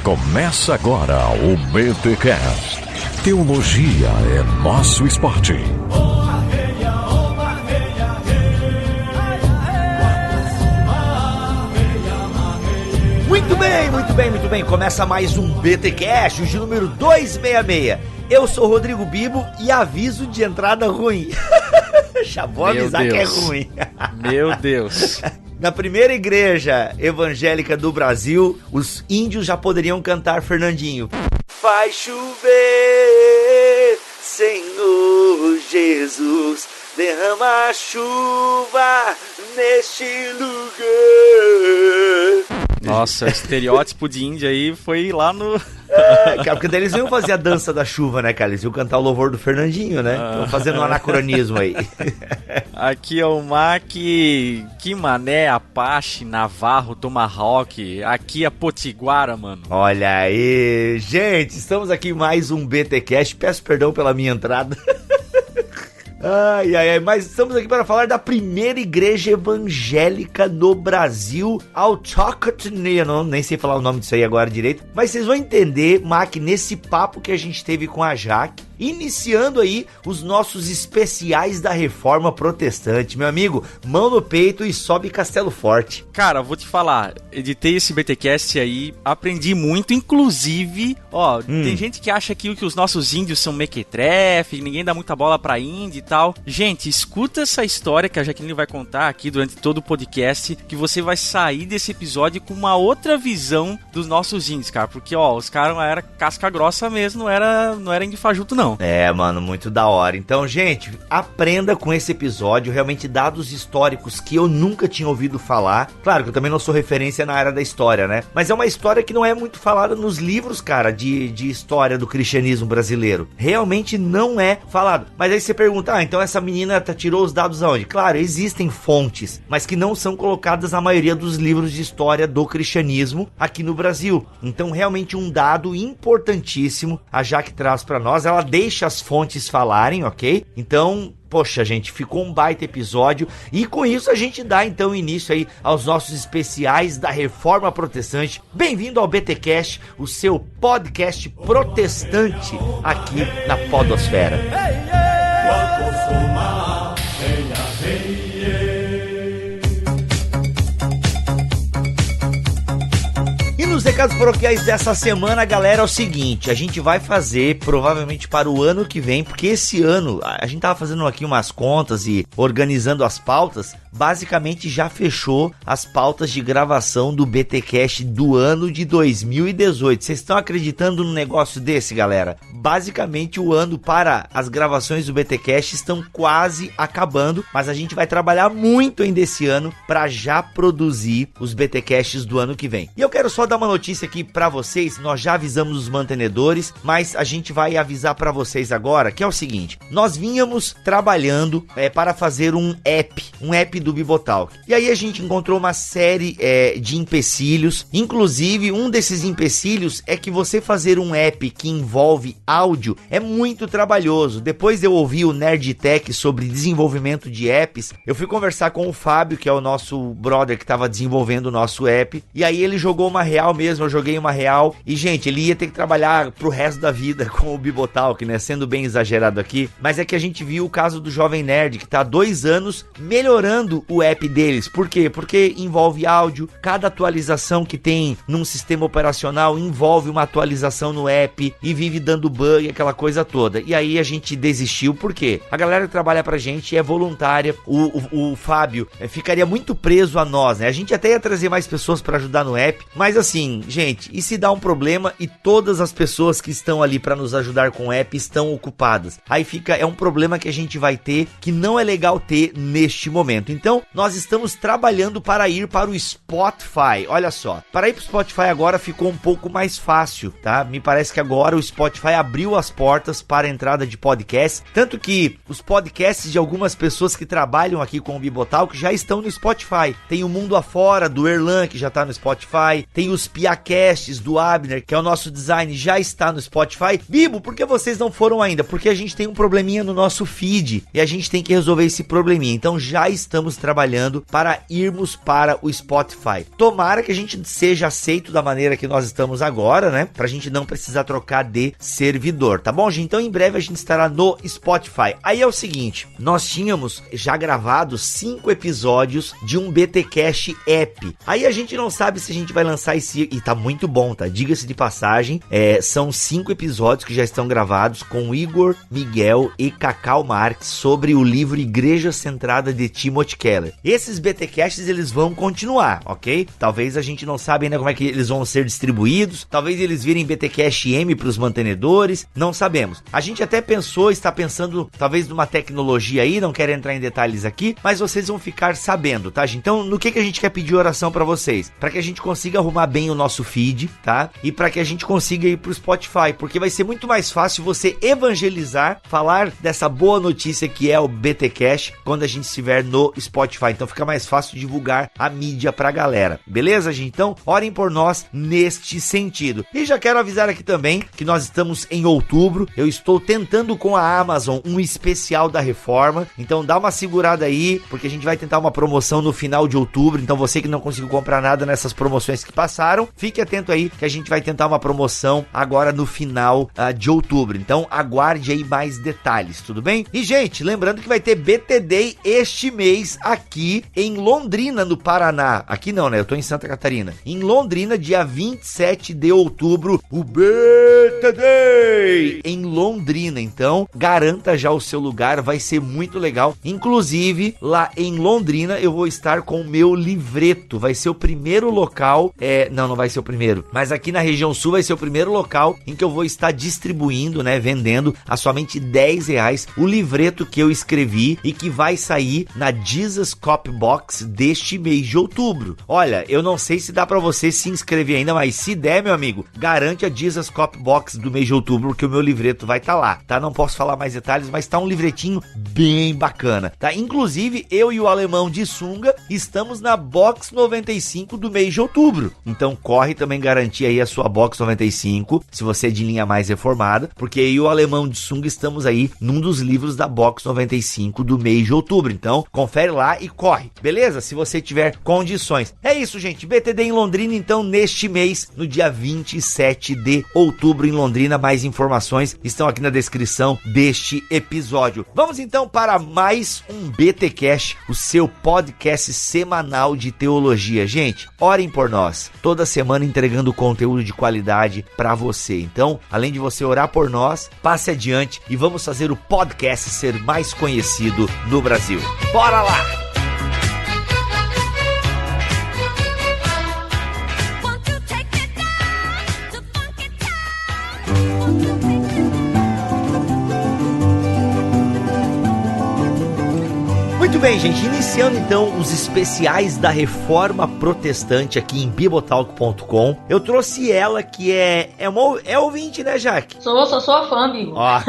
Começa agora o BTCast. Teologia é nosso esporte. Muito bem. Começa mais um BTCast, de número 266. Eu sou o Rodrigo Bibo e aviso de entrada ruim. Já vou avisar que é ruim. Meu Deus. Na primeira igreja evangélica do Brasil, os índios já poderiam cantar Fernandinho. Faz chover, Senhor Jesus, derrama chuva neste lugar. Nossa, o estereótipo de índio aí foi lá no... Cara, porque daí eles iam fazer a dança da chuva, né, cara? Eles iam cantar o louvor do Fernandinho, né? Estão fazendo um anacronismo aí. Aqui é o Mac, que mané, Apache, Navarro, Tomahawk, aqui é Potiguara, mano. Olha aí, gente, estamos aqui em mais um BTcast, peço perdão pela minha entrada. Ai, mas estamos aqui para falar da primeira igreja evangélica no Brasil, Autóctone, nem sei falar o nome disso aí agora direito, mas vocês vão entender, Mac, nesse papo que a gente teve com a Jaque, iniciando aí os nossos especiais da Reforma Protestante. Meu amigo, mão no peito e sobe Castelo Forte. Cara, vou te falar, editei esse BTcast aí, aprendi muito, inclusive, tem gente que acha que os nossos índios são mequetrefe, ninguém dá muita bola pra índio e tal. Gente, escuta essa história que a Jaqueline vai contar aqui durante todo o podcast, que você vai sair desse episódio com uma outra visão dos nossos índios, cara, porque, os caras eram casca grossa mesmo, não era índio fajuto, não. É, mano, muito da hora. Então, gente, aprenda com esse episódio, realmente dados históricos que eu nunca tinha ouvido falar. Claro que eu também não sou referência na área da história, né? Mas é uma história que não é muito falada nos livros, cara, de história do cristianismo brasileiro. Realmente não é falado. Mas aí você pergunta, então essa menina tirou os dados aonde? Claro, existem fontes, mas que não são colocadas na maioria dos livros de história do cristianismo aqui no Brasil. Então, realmente um dado importantíssimo a Jaque traz pra nós. Ela deixa as fontes falarem, ok? Então, poxa, gente, ficou um baita episódio e com isso a gente dá então início aí aos nossos especiais da Reforma Protestante. Bem-vindo ao BTcast, o seu podcast protestante aqui na podosfera. Nos recados paroquiais dessa semana, galera, é o seguinte, a gente vai fazer provavelmente para o ano que vem, porque esse ano a gente tava fazendo aqui umas contas e organizando as pautas, basicamente já fechou as pautas de gravação do BTcast do ano de 2018. Vocês estão acreditando num negócio desse, galera? Basicamente o ano para as gravações do BTcast estão quase acabando, mas a gente vai trabalhar muito ainda esse ano para já produzir os BTcasts do ano que vem. E eu quero só dar uma notícia aqui pra vocês, nós já avisamos os mantenedores, mas a gente vai avisar pra vocês agora, que é o seguinte, nós vínhamos trabalhando para fazer um app do Bibotalk, e aí a gente encontrou uma série de empecilhos, inclusive um desses empecilhos é que você fazer um app que envolve áudio é muito trabalhoso. Depois eu ouvi o Nerd Tech sobre desenvolvimento de apps, eu fui conversar com o Fábio, que é o nosso brother que estava desenvolvendo o nosso app, e aí ele jogou uma real mesmo, eu joguei uma real, e gente, ele ia ter que trabalhar pro resto da vida com o Bibotalk, né, sendo bem exagerado aqui, mas é que a gente viu o caso do Jovem Nerd, que tá há 2 anos melhorando o app deles. Por quê? Porque envolve áudio, cada atualização que tem num sistema operacional envolve uma atualização no app, e vive dando bug, aquela coisa toda, e aí a gente desistiu, por quê? A galera que trabalha pra gente é voluntária, o Fábio ficaria muito preso a nós, né, a gente até ia trazer mais pessoas pra ajudar no app, mas assim, gente, e se dá um problema e todas as pessoas que estão ali para nos ajudar com o app estão ocupadas? Aí é um problema que a gente vai ter, que não é legal ter neste momento. Então, nós estamos trabalhando para ir para o Spotify. Olha só, para ir para o Spotify agora ficou um pouco mais fácil, tá? Me parece que agora o Spotify abriu as portas para a entrada de podcasts, tanto que os podcasts de algumas pessoas que trabalham aqui com o Bibotalk já estão no Spotify. Tem o Mundo Afora, do Erlan, que já tá no Spotify, tem os Piacasts do Abner, que é o nosso design, já está no Spotify. Bibo, por que vocês não foram ainda? Porque a gente tem um probleminha no nosso feed e a gente tem que resolver esse probleminha. Então já estamos trabalhando para irmos para o Spotify. Tomara que a gente seja aceito da maneira que nós estamos agora, né? Pra gente não precisar trocar de servidor, tá bom, gente? Então em breve a gente estará no Spotify. Aí é o seguinte, nós tínhamos já gravado 5 episódios de um BTcast app. Aí a gente não sabe se a gente vai lançar esse... E tá muito bom, tá? Diga-se de passagem, são 5 episódios que já estão gravados com Igor, Miguel e Cacau Marques sobre o livro Igreja Centrada de Timothy Keller. Esses BTcasts, eles vão continuar, ok? Talvez a gente não sabe ainda como é que eles vão ser distribuídos, talvez eles virem BTcast M para os mantenedores, não sabemos. A gente até está pensando talvez numa tecnologia aí, não quero entrar em detalhes aqui, mas vocês vão ficar sabendo, tá, gente? Então, no que a gente quer pedir oração para vocês? Para que a gente consiga arrumar bem o nosso feed, tá? E para que a gente consiga ir pro Spotify, porque vai ser muito mais fácil você evangelizar, falar dessa boa notícia que é o BTcast quando a gente estiver no Spotify. Então fica mais fácil divulgar a mídia pra galera. Beleza, gente? Então, orem por nós neste sentido. E já quero avisar aqui também que nós estamos em outubro. Eu estou tentando com a Amazon um especial da Reforma. Então dá uma segurada aí, porque a gente vai tentar uma promoção no final de outubro. Então você que não conseguiu comprar nada nessas promoções que passaram, fique atento aí que a gente vai tentar uma promoção agora no final de outubro. Então aguarde aí mais detalhes, tudo bem? E gente, lembrando que vai ter BT Day este mês aqui em Londrina, no Paraná. Aqui não, né? Eu tô em Santa Catarina. Em Londrina, dia 27 de outubro, o BT Day em Londrina. Então, garanta já o seu lugar, vai ser muito legal. Inclusive, lá em Londrina, eu vou estar com o meu livreto. Vai ser o primeiro local, não vai ser o primeiro, mas aqui na região sul vai ser o primeiro local em que eu vou estar distribuindo, né, vendendo a somente R$10 o livreto que eu escrevi e que vai sair na Jesus Cop Box deste mês de outubro. Olha, eu não sei se dá pra você se inscrever ainda, mas se der, meu amigo, garante a Jesus Cop Box do mês de outubro, porque o meu livreto vai estar lá, tá? Não posso falar mais detalhes, mas tá um livretinho bem bacana, tá? Inclusive, eu e o alemão de sunga estamos na Box 95 do mês de outubro. Então, corre também garantir aí a sua Box 95, se você é de linha mais reformada, porque eu e o alemão de sunga estamos aí num dos livros da Box 95 do mês de outubro. Então, confere lá e corre, beleza? Se você tiver condições. É isso, gente. BTD em Londrina, então, neste mês, no dia 27 de outubro em Londrina. Mais informações estão aqui na descrição deste episódio. Vamos, então, para mais um BTcast, o seu podcast semanal de teologia. Gente, orem por nós. Toda semana entregando conteúdo de qualidade para você. Então, além de você orar por nós, passe adiante e vamos fazer o podcast ser mais conhecido no Brasil. Bora lá! Muito bem, gente, iniciando então os especiais da Reforma Protestante aqui em bibotalk.com. Eu trouxe ela que é ouvinte, né, Jaque? Sou sua fã, Bibo. Ó,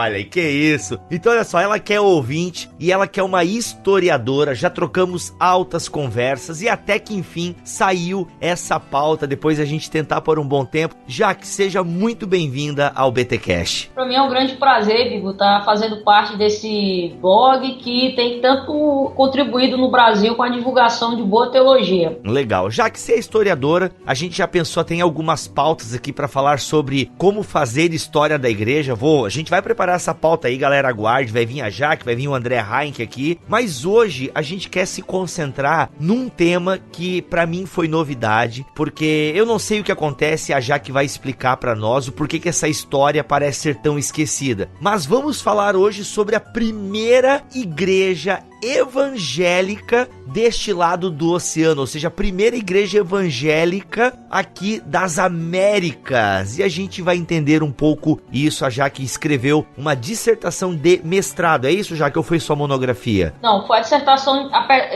olha, que isso. Então, olha só, ela que é ouvinte e ela que é uma historiadora. Já trocamos altas conversas e até que, enfim, saiu essa pauta depois a gente tentar por um bom tempo. Jaque, seja muito bem-vinda ao BTcast. Para mim é um grande prazer, Bibo, estar fazendo parte desse blog que tem tanto contribuído no Brasil com a divulgação de boa teologia. Legal. Já que você é historiadora, a gente já pensou, tem algumas pautas aqui para falar sobre como fazer história da igreja. A gente vai preparar essa pauta aí, galera, aguarde. Vai vir a Jaque, vai vir o André Heinck aqui. Mas hoje a gente quer se concentrar num tema que para mim foi novidade, porque eu não sei o que acontece, a Jaque vai explicar para nós o porquê que essa história parece ser tão esquecida. Mas vamos falar hoje sobre a primeira igreja evangélica deste lado do oceano, ou seja, a primeira igreja evangélica aqui das Américas. E a gente vai entender um pouco isso. A Jaque escreveu uma dissertação de mestrado, é isso, Jaque, ou foi sua monografia? Não, foi a dissertação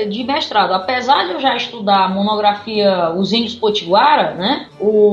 de mestrado. Apesar de eu já estudar a monografia Os Índios Potiguara, né,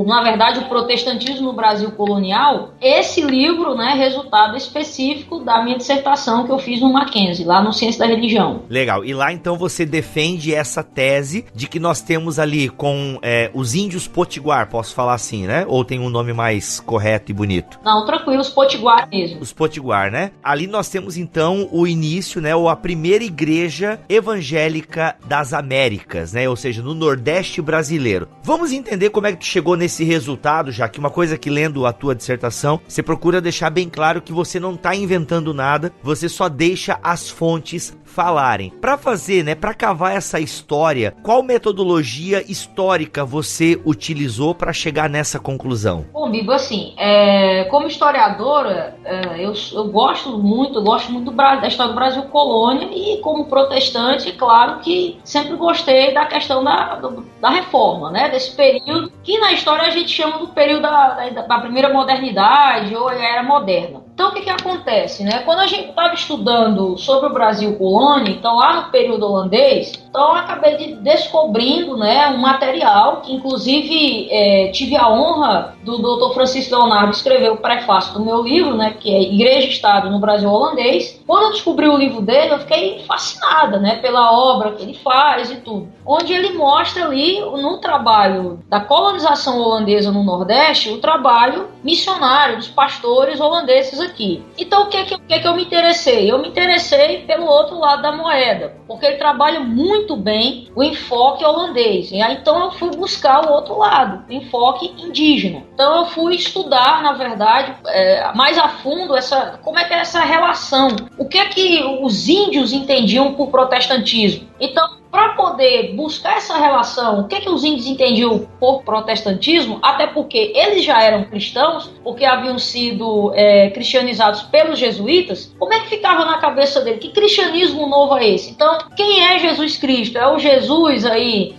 na verdade o protestantismo no Brasil colonial, esse livro, né, é resultado específico da minha dissertação que eu fiz no Mackenzie, lá no Ciência da Religião. região. Legal. E lá então você defende essa tese de que nós temos ali com os índios potiguar, posso falar assim, né? Ou tem um nome mais correto e bonito? Não, tranquilo, os potiguar mesmo. Os potiguar, né? Ali nós temos então o início, né? Ou a primeira igreja evangélica das Américas, né? Ou seja, no Nordeste brasileiro. Vamos entender como é que tu chegou nesse resultado, já que uma coisa que lendo a tua dissertação, você procura deixar bem claro que você não está inventando nada, você só deixa as fontes falarem. Para fazer, né, para cavar essa história, qual metodologia histórica você utilizou para chegar nessa conclusão? Bom, Bibo, assim, como historiadora, eu gosto muito da história do Brasil colônia, e como protestante, claro que sempre gostei da questão da reforma, né, desse período que na história a gente chama do período da primeira modernidade ou era moderna. Então, o que acontece, né? Quando a gente estava estudando sobre o Brasil colônia, então lá no período holandês, então eu acabei descobrindo, né, um material que, inclusive, tive a honra do Dr. Francisco Leonardo escrever o prefácio do meu livro, né, que é Igreja e Estado no Brasil Holandês. Quando eu descobri o livro dele, eu fiquei fascinada, né, pela obra que ele faz e tudo. Onde ele mostra ali, no trabalho da colonização holandesa no Nordeste, o trabalho missionário dos pastores holandeses aqui. Então, o que eu me interessei? Eu me interessei pelo outro lado da moeda, porque ele trabalha muito bem o enfoque holandês. E aí, então, eu fui buscar o outro lado, o enfoque indígena. Então, eu fui estudar, na verdade, mais a fundo como é que é essa relação. O que os índios entendiam por protestantismo? Então, para poder buscar essa relação, o que os índios entendiam por protestantismo, até porque eles já eram cristãos, porque haviam sido cristianizados pelos jesuítas, como é que ficava na cabeça dele? Que cristianismo novo é esse? Então, quem é Jesus Cristo? É o Jesus aí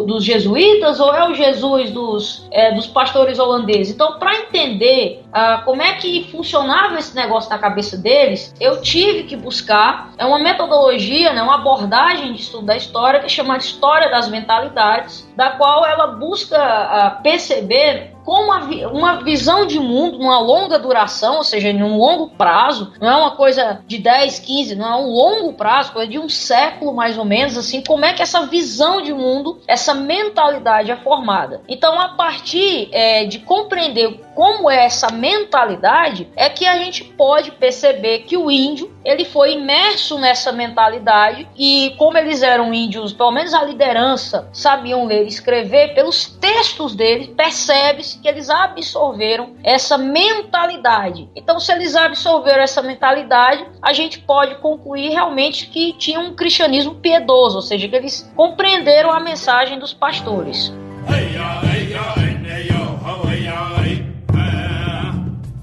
dos jesuítas ou é o Jesus dos pastores holandeses? Então, para entender como é que funcionava esse negócio na cabeça deles, eu tive que buscar uma metodologia, né, uma abordagem de estudo da história que é chamada História das Mentalidades, da qual ela busca perceber como uma visão de mundo numa longa duração, ou seja, em um longo prazo, não é uma coisa de 10, 15, não é um longo prazo, coisa de um século mais ou menos, assim, como é que essa visão de mundo, essa mentalidade é formada. Então, a partir de compreender como é essa mentalidade, é que a gente pode perceber que o índio, ele foi imerso nessa mentalidade, e como eles eram índios, pelo menos a liderança sabiam ler e escrever, pelos textos deles, percebe-se que eles absorveram essa mentalidade. Então, se eles absorveram essa mentalidade, a gente pode concluir realmente que tinha um cristianismo piedoso, ou seja, que eles compreenderam a mensagem dos pastores.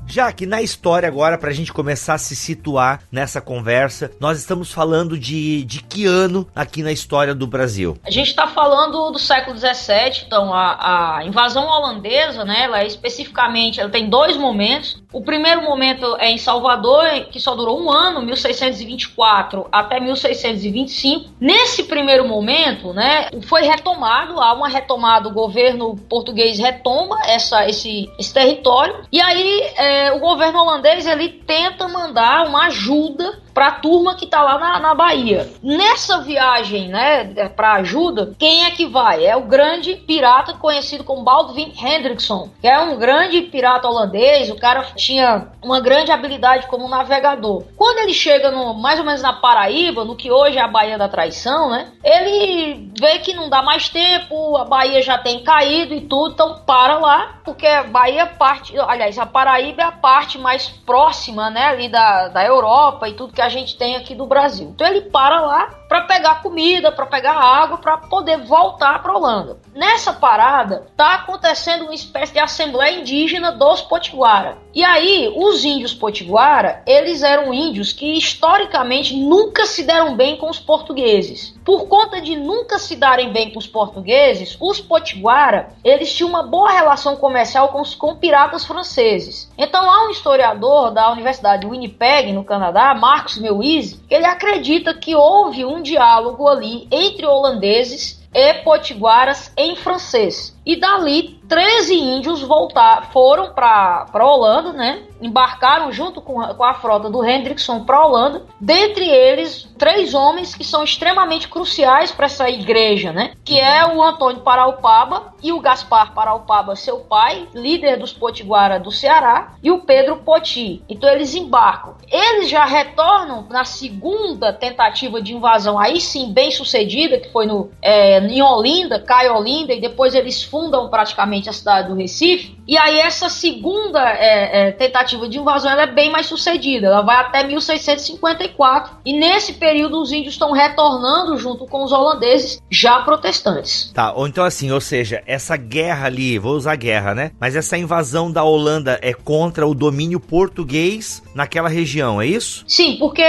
Já que na história agora, pra gente começar a se situar nessa conversa, nós estamos falando de que ano aqui na história do Brasil? A gente está falando do século XVII, então a invasão holandesa, né, ela tem dois momentos. O primeiro momento é em Salvador, que só durou um ano, 1624 até 1625. Nesse primeiro momento, né, foi retomado, o governo português retoma esse território, e aí o governo holandês ele tenta mandar uma ajuda para a turma que está lá na Bahia. Nessa viagem, né, para ajuda, quem é que vai? É o grande pirata conhecido como Baldwin Hendrickson, que é um grande pirata holandês. O cara tinha uma grande habilidade como navegador. Quando ele chega mais ou menos na Paraíba, no que hoje é a Baía da Traição, né, ele vê que não dá mais tempo, a Bahia já tem caído e tudo, então para lá, porque a Paraíba é a parte mais próxima, né, ali da Europa e tudo que a gente tem aqui do Brasil. Então ele para lá para pegar comida, para pegar água, para poder voltar para Holanda. Nessa parada tá acontecendo uma espécie de assembleia indígena dos Potiguara. E aí os índios Potiguara, eles eram índios que historicamente nunca se deram bem com os portugueses. Por conta de nunca se darem bem com os portugueses, os Potiguara, eles tinham uma boa relação comercial com piratas franceses. Então há um historiador da Universidade de Winnipeg, no Canadá, Marcos Meuise, que ele acredita que houve um diálogo ali entre holandeses e potiguaras em francês. e dali 13 índios foram para a Holanda, né? Embarcaram junto com a frota do Hendrickson para a Holanda, dentre eles 3 homens que são extremamente cruciais para essa igreja, né? Que é o Antônio Paraupaba e o Gaspar Paraupaba, seu pai, líder dos Potiguara do Ceará, e o Pedro Poti. Então eles embarcam. Eles já retornam na segunda tentativa de invasão, aí sim bem sucedida, que foi em Olinda, cai Olinda, e depois eles fundam praticamente a cidade do Recife. E aí essa segunda tentativa de invasão ela é bem mais sucedida, ela vai até 1654, e nesse período os índios estão retornando junto com os holandeses já protestantes. Tá, ou então assim, ou seja, essa guerra ali, vou usar guerra, né? Mas essa invasão da Holanda é contra o domínio português naquela região, é isso? Sim, porque,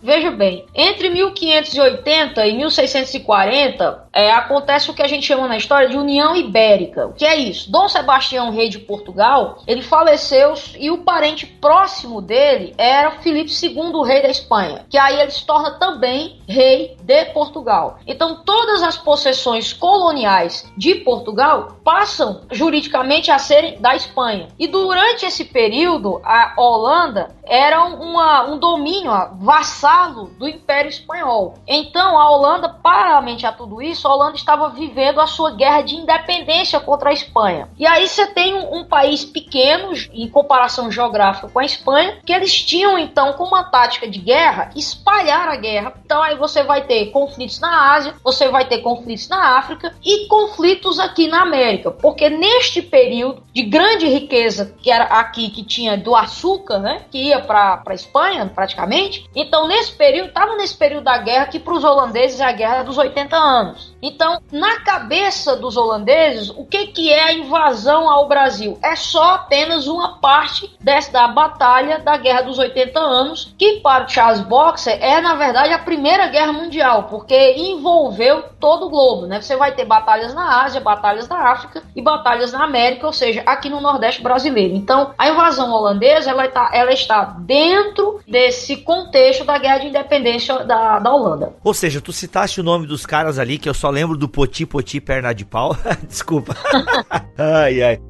veja bem, entre 1580 e 1640 acontece o que a gente chama na história de União Ibérica. O que é isso? Dom Sebastião, rei de Portugal, ele faleceu e o parente próximo dele era Filipe II, rei da Espanha, que aí ele se torna também rei de Portugal. Então todas as possessões coloniais de Portugal passam juridicamente a serem da Espanha. E durante esse período, a Holanda era um domínio, vassalo do Império Espanhol. Então a Holanda, paralelamente a tudo isso, a Holanda estava vivendo a sua guerra de independência contra a Espanha. E aí você tem um país pequeno, em comparação geográfica com a Espanha, que eles tinham então como uma tática de guerra, espalhar a guerra. Então aí você vai ter conflitos na Ásia, você vai ter conflitos na África e conflitos aqui na América, porque neste período de grande riqueza, que era aqui que tinha do açúcar, né, que ia para a Espanha praticamente, então estava nesse período da guerra que para os holandeses é a guerra dos 80 anos. Então, na cabeça dos holandeses, o que é a invasão ao Brasil? É só apenas uma parte da batalha da Guerra dos 80 anos, que para o Charles Boxer é, na verdade, a Primeira Guerra Mundial, porque envolveu todo o globo, né? Você vai ter batalhas na Ásia, batalhas na África e batalhas na América, ou seja, aqui no Nordeste brasileiro. Então, a invasão holandesa, ela está dentro desse contexto da Guerra de Independência da Holanda. Ou seja, tu citaste o nome dos caras ali, que eu só lembro do Poti, perna de pau. Desculpa. Ai, ai.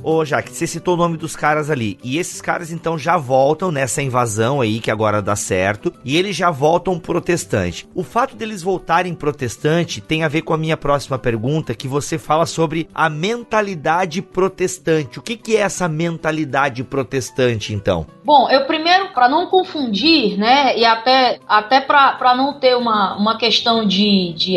Ô, Jaque, você citou o nome dos caras ali, e esses caras então já voltam nessa invasão aí, que agora dá certo, e eles já voltam protestante. O fato deles voltarem protestante tem a ver com a minha próxima pergunta, que você fala sobre a mentalidade protestante. O que é essa mentalidade protestante, então? Bom, eu primeiro, para não confundir, né, e até para não ter uma questão de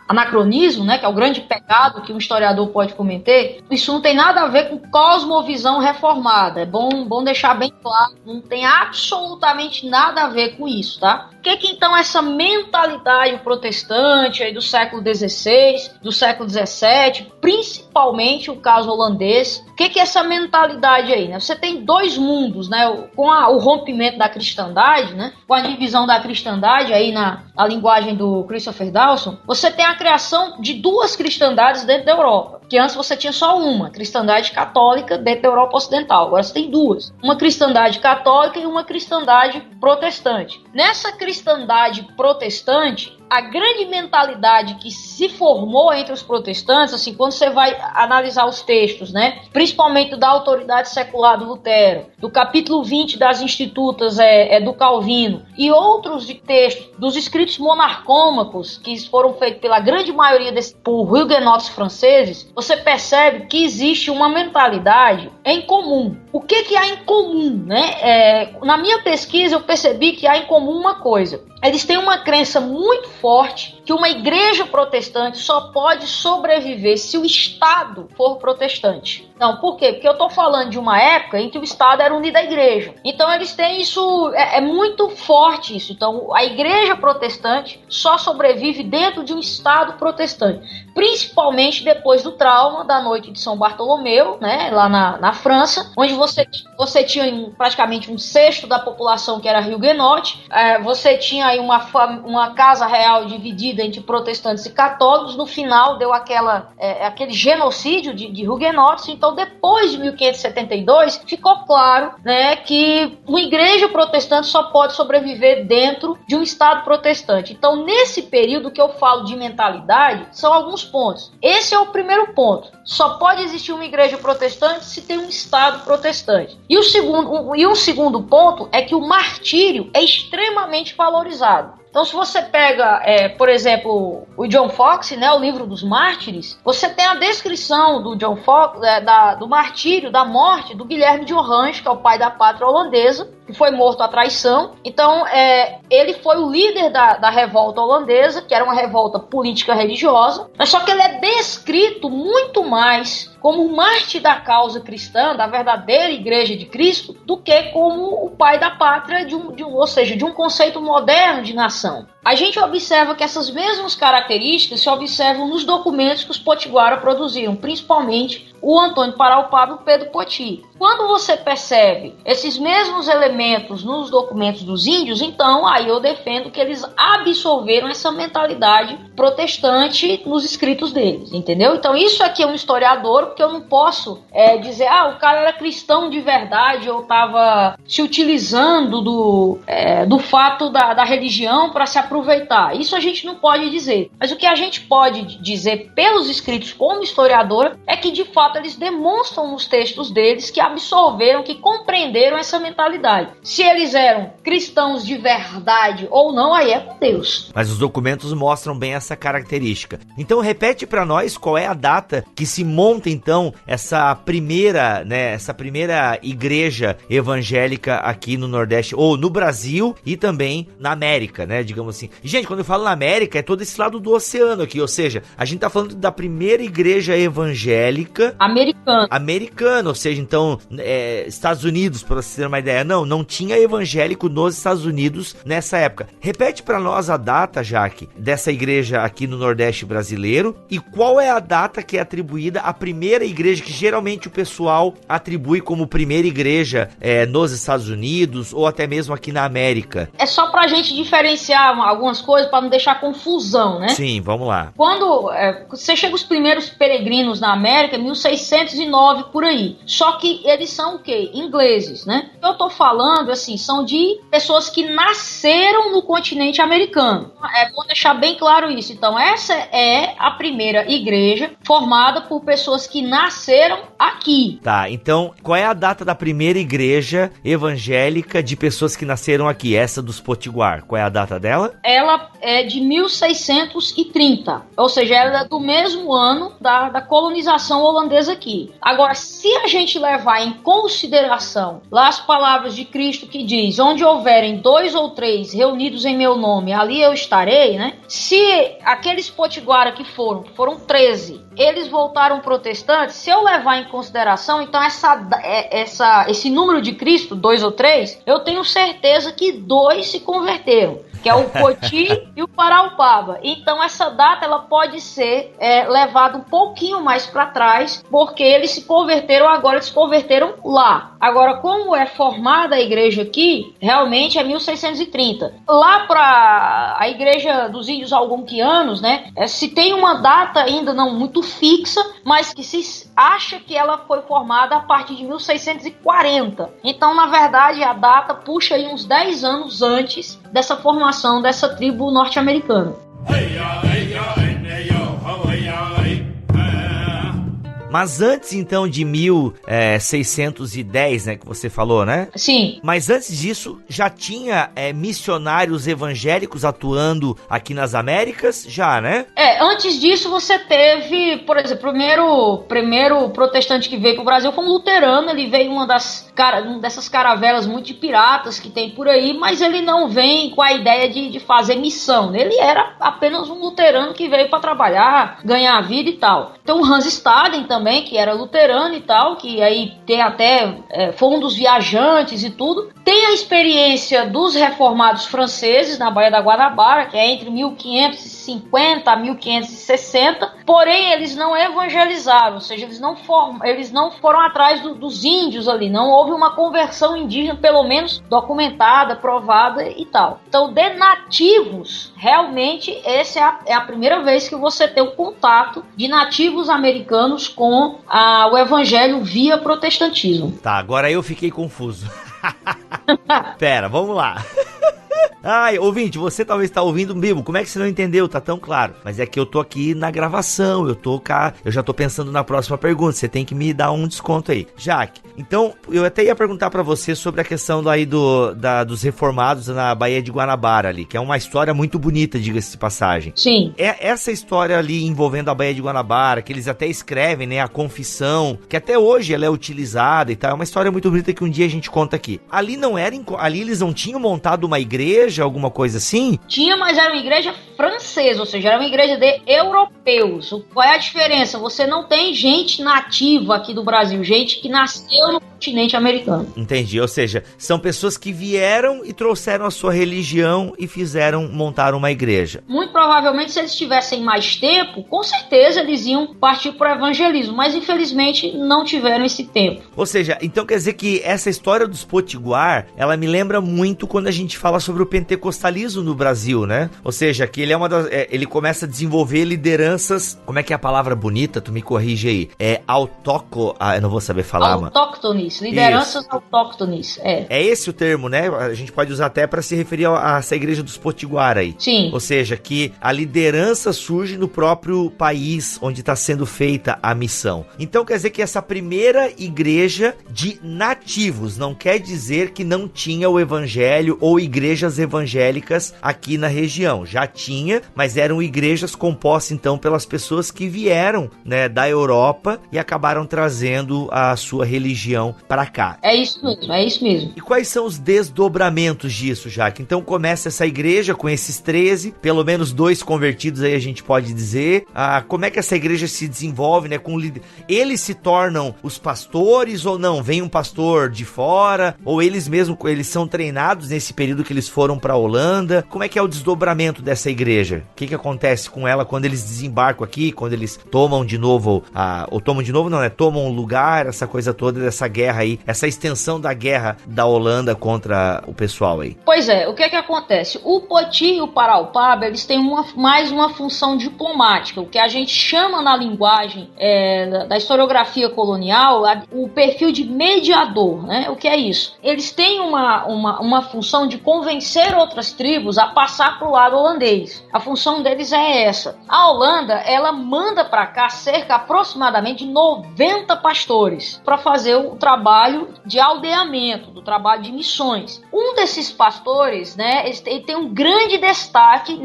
anacronismo, né, que é o grande pecado que um historiador pode cometer, isso não tem nada a ver com cosmovisão reformada. É bom deixar bem claro, não tem absolutamente nada a ver com isso, tá? O que então essa mentalidade protestante aí do século XVI, do século XVII, principalmente o caso holandês, o que é essa mentalidade aí, né? Você tem dois mundos, né? Com o rompimento da cristandade, né? Com a divisão da cristandade aí na linguagem do Christopher Dawson, você tem a criação de duas cristandades dentro da Europa, que antes você tinha só uma, cristandade católica dentro da Europa Ocidental, agora você tem duas, uma cristandade católica e uma cristandade protestante. Nessa cristandade protestante, a grande mentalidade que se formou entre os protestantes, assim, quando você vai analisar os textos, né, principalmente da autoridade secular do Lutero, do capítulo 20 das Institutas do Calvino, e outros de textos dos escritos monarcômacos, que foram feitos pela grande maioria por huguenotes franceses, você percebe que existe uma mentalidade em comum. O que há em comum, né? Na minha pesquisa eu percebi que há em comum uma coisa. Eles têm uma crença muito forte que uma igreja protestante só pode sobreviver se o Estado for protestante. Não, por quê? Porque eu estou falando de uma época em que o Estado era unido à igreja. Então eles têm isso, é muito forte isso. Então a igreja protestante só sobrevive dentro de um Estado protestante. Principalmente depois do trauma da noite de São Bartolomeu, né, lá na França, onde você tinha praticamente um sexto da população que era huguenote, você tinha aí uma casa real dividida entre protestantes e católicos. No final deu aquele genocídio de huguenotes. Então Então, depois de 1572, ficou claro, né, que uma igreja protestante só pode sobreviver dentro de um Estado protestante. Então, nesse período que eu falo de mentalidade, são alguns pontos. Esse é o primeiro ponto. Só pode existir uma igreja protestante se tem um Estado protestante. E um segundo ponto é que o martírio é extremamente valorizado. Então, se você pega, por exemplo, o John Foxe, né, o livro dos mártires, você tem a descrição do John Foxe, do martírio, da morte do Guilherme de Orange, que é o pai da pátria holandesa, que foi morto à traição. Então, ele foi o líder da revolta holandesa, que era uma revolta política religiosa, mas só que ele é descrito muito mais como um mártir da causa cristã, da verdadeira igreja de Cristo, do que como o pai da pátria, ou seja, de um conceito moderno de nação. A gente observa que essas mesmas características se observam nos documentos que os Potiguara produziram, principalmente o Antônio Paraupaba e o Pedro Poti. Quando você percebe esses mesmos elementos nos documentos dos índios, então aí eu defendo que eles absorveram essa mentalidade protestante nos escritos deles, entendeu? Então isso aqui é um historiador, porque eu não posso dizer, o cara era cristão de verdade ou estava se utilizando do fato da religião para se aproveitar. Isso a gente não pode dizer. Mas o que a gente pode dizer pelos escritos como historiador é que de fato eles demonstram nos textos deles que absorveram, que compreenderam essa mentalidade. Se eles eram cristãos de verdade ou não, aí é com Deus. Mas os documentos mostram bem essa característica. Então repete para nós qual é a data que se monta então essa primeira igreja evangélica aqui no Nordeste, ou no Brasil e também na América, né, digamos assim. Gente, quando eu falo na América, é todo esse lado do oceano aqui, ou seja, a gente tá falando da primeira igreja evangélica americana, ou seja, então, Estados Unidos, para você ter uma ideia, não tinha evangélico nos Estados Unidos nessa época. Repete para nós a data, Jaque, dessa igreja aqui no Nordeste brasileiro, e qual é a data que é atribuída à primeira igreja que geralmente o pessoal atribui como primeira igreja nos Estados Unidos ou até mesmo aqui na América. É só pra gente diferenciar algumas coisas para não deixar confusão, né? Sim, vamos lá. Quando você chega os primeiros peregrinos na América, 1609 por aí. Só que eles são o quê? Ingleses, né? Eu tô falando, assim, são de pessoas que nasceram no continente americano. É bom deixar bem claro isso. Então, essa é a primeira igreja formada por pessoas que nasceram aqui. Tá, então, qual é a data da primeira igreja evangélica de pessoas que nasceram aqui? Essa dos Potiguar. Qual é a data dela? Ela é de 1630. Ou seja, ela é do mesmo ano da colonização holandesa aqui. Agora, se a gente levar em consideração lá as palavras de Cristo que diz, onde houverem 2 ou 3 reunidos em meu nome, ali eu estarei, né? Se aqueles potiguara que foram 13, eles voltaram protestantes, se eu levar em consideração, então esse número de Cristo, 2 ou 3, eu tenho certeza que 2 se converteram, que é o Poti e o Paraupaba. Então essa data ela pode ser levada um pouquinho mais para trás, porque eles se converteram lá. Agora, como é formada a igreja aqui, realmente é 1630. Lá para a igreja dos índios algonquianos, né, se tem uma data ainda não muito fixa, mas que se acha que ela foi formada a partir de 1640. Então, na verdade, a data puxa aí uns 10 anos antes dessa formação dessa tribo norte-americana. Mas antes, então, de 1610, né, que você falou, né? Sim. Mas antes disso, já tinha missionários evangélicos atuando aqui nas Américas? Já, né? Antes disso você teve, por exemplo, o primeiro protestante que veio pro Brasil foi um luterano. Ele veio uma dessas caravelas muito de piratas que tem por aí, mas ele não vem com a ideia de fazer missão. Ele era apenas um luterano que veio para trabalhar, ganhar a vida e tal. Então o Hans Staden também, que era luterano e tal, que aí tem até foi um dos viajantes e tudo. Tem a experiência dos reformados franceses na Baía da Guanabara, que é entre 1505 1550 a 1560, porém eles não evangelizaram, ou seja, eles não foram atrás dos índios ali, não houve uma conversão indígena, pelo menos documentada, provada e tal. Então, de nativos, realmente, essa é a primeira vez que você tem o contato de nativos americanos com o evangelho via protestantismo. Tá, agora eu fiquei confuso. Pera, vamos lá. Ai, ouvinte, você talvez está ouvindo mesmo, como é que você não entendeu? Tá tão claro. Mas é que eu tô aqui na gravação, eu já tô pensando na próxima pergunta, você tem que me dar um desconto aí. Jaque, então, eu até ia perguntar pra você sobre a questão aí dos reformados na Baía de Guanabara ali, que é uma história muito bonita, diga-se de passagem. Sim. Essa história ali envolvendo a Baía de Guanabara, que eles até escrevem, né, a confissão, que até hoje ela é utilizada e tal, é uma história muito bonita que um dia a gente conta aqui. Ali eles não tinham montado uma igreja, alguma coisa assim? Tinha, mas era uma igreja francesa, ou seja, era uma igreja de europeus. Qual é a diferença? Você não tem gente nativa aqui do Brasil, gente que nasceu no continente americano. Entendi, ou seja, são pessoas que vieram e trouxeram a sua religião e montaram uma igreja. Muito provavelmente, se eles tivessem mais tempo, com certeza eles iam partir para o evangelismo, mas infelizmente não tiveram esse tempo. Ou seja, então quer dizer que essa história dos potiguar, ela me lembra muito quando a gente fala sobre o pentecostalismo no Brasil, né? Ou seja, que ele ele começa a desenvolver lideranças, como é que é a palavra bonita? Tu me corrige aí. Eu não vou saber falar, mano. Autóctones, lideranças autóctones, É esse o termo, né? A gente pode usar até para se referir a essa igreja dos potiguar aí. Sim. Ou seja, que a liderança surge no próprio país onde está sendo feita a missão. Então quer dizer que essa primeira igreja de nativos não quer dizer que não tinha o evangelho ou igrejas evangélicas aqui na região. Já tinha, mas eram igrejas compostas então pelas pessoas que vieram, né, da Europa e acabaram trazendo a sua religião para cá. É isso mesmo. E quais são os desdobramentos disso, Jaque? Então começa essa igreja com esses 13, pelo menos 2 convertidos aí a gente pode dizer. Como é que essa igreja se desenvolve, né? Eles se tornam os pastores ou não? Vem um pastor de fora? Ou eles são treinados nesse período que eles foram para a Holanda? Como é que é o desdobramento dessa igreja? O que acontece com ela quando eles desembarcam aqui, quando eles tomam de novo, tomam um lugar, essa coisa toda dessa guerra aí, essa extensão da guerra da Holanda contra o pessoal aí? Pois é, o que acontece? O Poti e o Paraupaba, eles têm mais uma função diplomática, o que a gente chama na linguagem da historiografia colonial, o perfil de mediador, né? O que é isso? Eles têm uma função de convencer outras tribos a passar para o lado holandês. A função deles é essa. A Holanda, ela manda para cá aproximadamente de 90 pastores para fazer o trabalho de aldeamento, do trabalho de missões. Um desses pastores, né, ele tem um grande destaque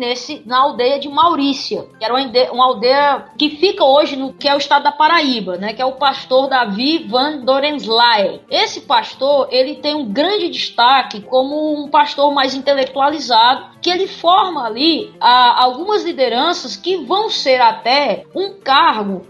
na aldeia de Maurícia, que era uma aldeia que fica hoje que é o estado da Paraíba, né, que é o pastor Davi van Dorensley. Esse pastor, ele tem um grande destaque como um pastor mais intelectualizado, que ele forma ali algumas lideranças que vão ser até um cargo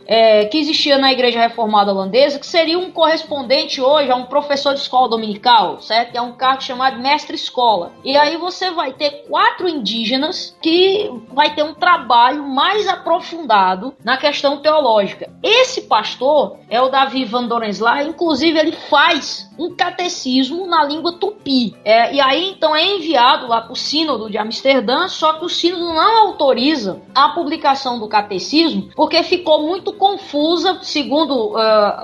que existia na Igreja Reformada Holandesa, que seria um correspondente hoje a um professor de escola dominical, certo? É um cargo chamado mestre-escola. E aí você vai ter 4 indígenas que vai ter um trabalho mais aprofundado na questão teológica. Esse pastor é o Davi van Dorensley, inclusive ele faz um catecismo na língua tupi. E aí então é enviado lá para o Sínodo de Amsterdã, só que o Sínodo não autoriza a publicação do catecismo porque ficou muito confusa, segundo